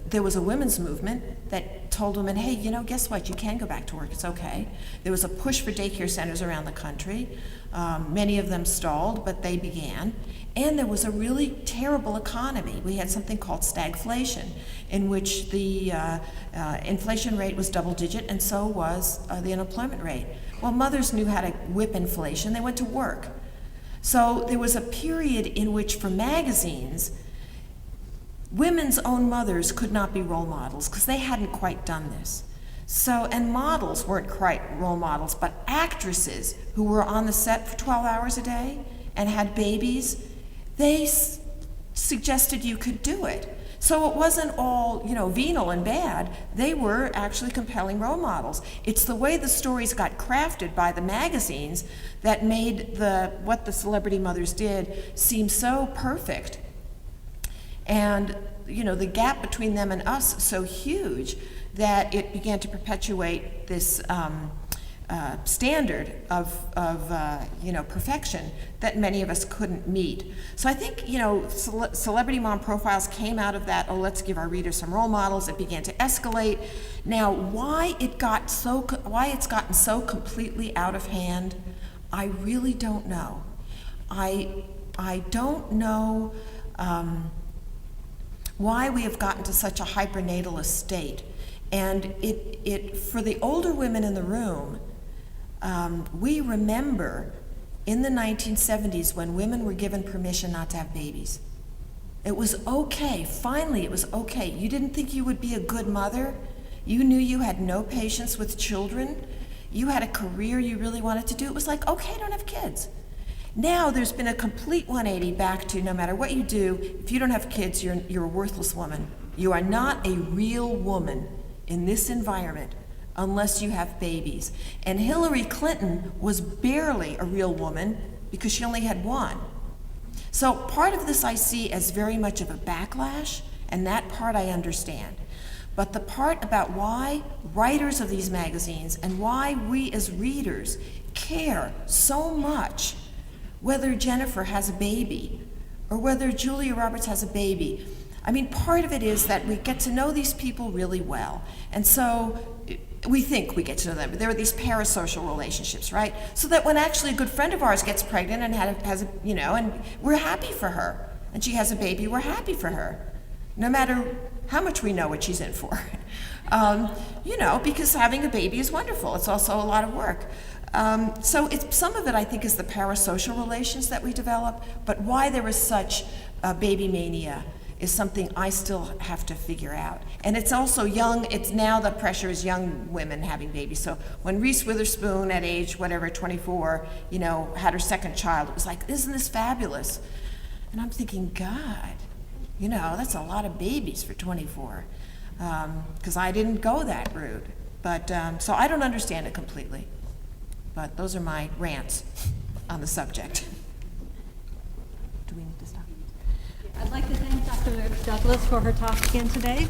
There was a women's movement that told women, hey, guess what? You can go back to work. It's okay. There was a push for daycare centers around the country. Many of them stalled, but they began. And there was a really terrible economy. We had something called stagflation, in which the inflation rate was double-digit, and so was the unemployment rate. Well, mothers knew how to whip inflation. They went to work. So there was a period in which, for magazines, women's own mothers could not be role models because they hadn't quite done this. So, and models weren't quite role models, but actresses who were on the set for 12 hours a day and had babies, they suggested you could do it. So it wasn't all, venal and bad. They were actually compelling role models. It's the way the stories got crafted by the magazines that made what the celebrity mothers did seem so perfect. And, the gap between them and us so huge that it began to perpetuate this standard of perfection that many of us couldn't meet. So I think, celebrity mom profiles came out of that, let's give our readers some role models. It began to escalate. Now, why it's gotten so completely out of hand, I really don't know. I don't know why we have gotten to such a hypernatalist state. And it for the older women in the room, we remember in the 1970s when women were given permission not to have babies. It was okay. Finally, it was okay. You didn't think you would be a good mother. You knew you had no patience with children. You had a career you really wanted to do. It was like, okay, don't have kids. Now there's been a complete 180 back to no matter what you do, if you don't have kids, you're a worthless woman. You are not a real woman in this environment unless you have babies. And Hillary Clinton was barely a real woman because she only had one. So part of this I see as very much of a backlash, and that part I understand. But the part about why writers of these magazines and why we as readers care so much whether Jennifer has a baby or whether Julia Roberts has a baby, I mean, part of it is that we get to know these people really well. And so we think we get to know them. There are these parasocial relationships, right? So that when actually a good friend of ours gets pregnant and has and we're happy for her, and she has a baby, we're happy for her, no matter how much we know what she's in for. Because having a baby is wonderful. It's also a lot of work. So some of it, I think, is the parasocial relations that we develop, but why there is such baby mania is something I still have to figure out. And it's also now the pressure is young women having babies. So when Reese Witherspoon at age, 24, had her second child, it was like, isn't this fabulous? And I'm thinking, God, that's a lot of babies for 24. Because I didn't go that route. But, so I don't understand it completely. But those are my rants on the subject. Do we need to stop? I'd like to thank Dr. Douglas for her talk again today.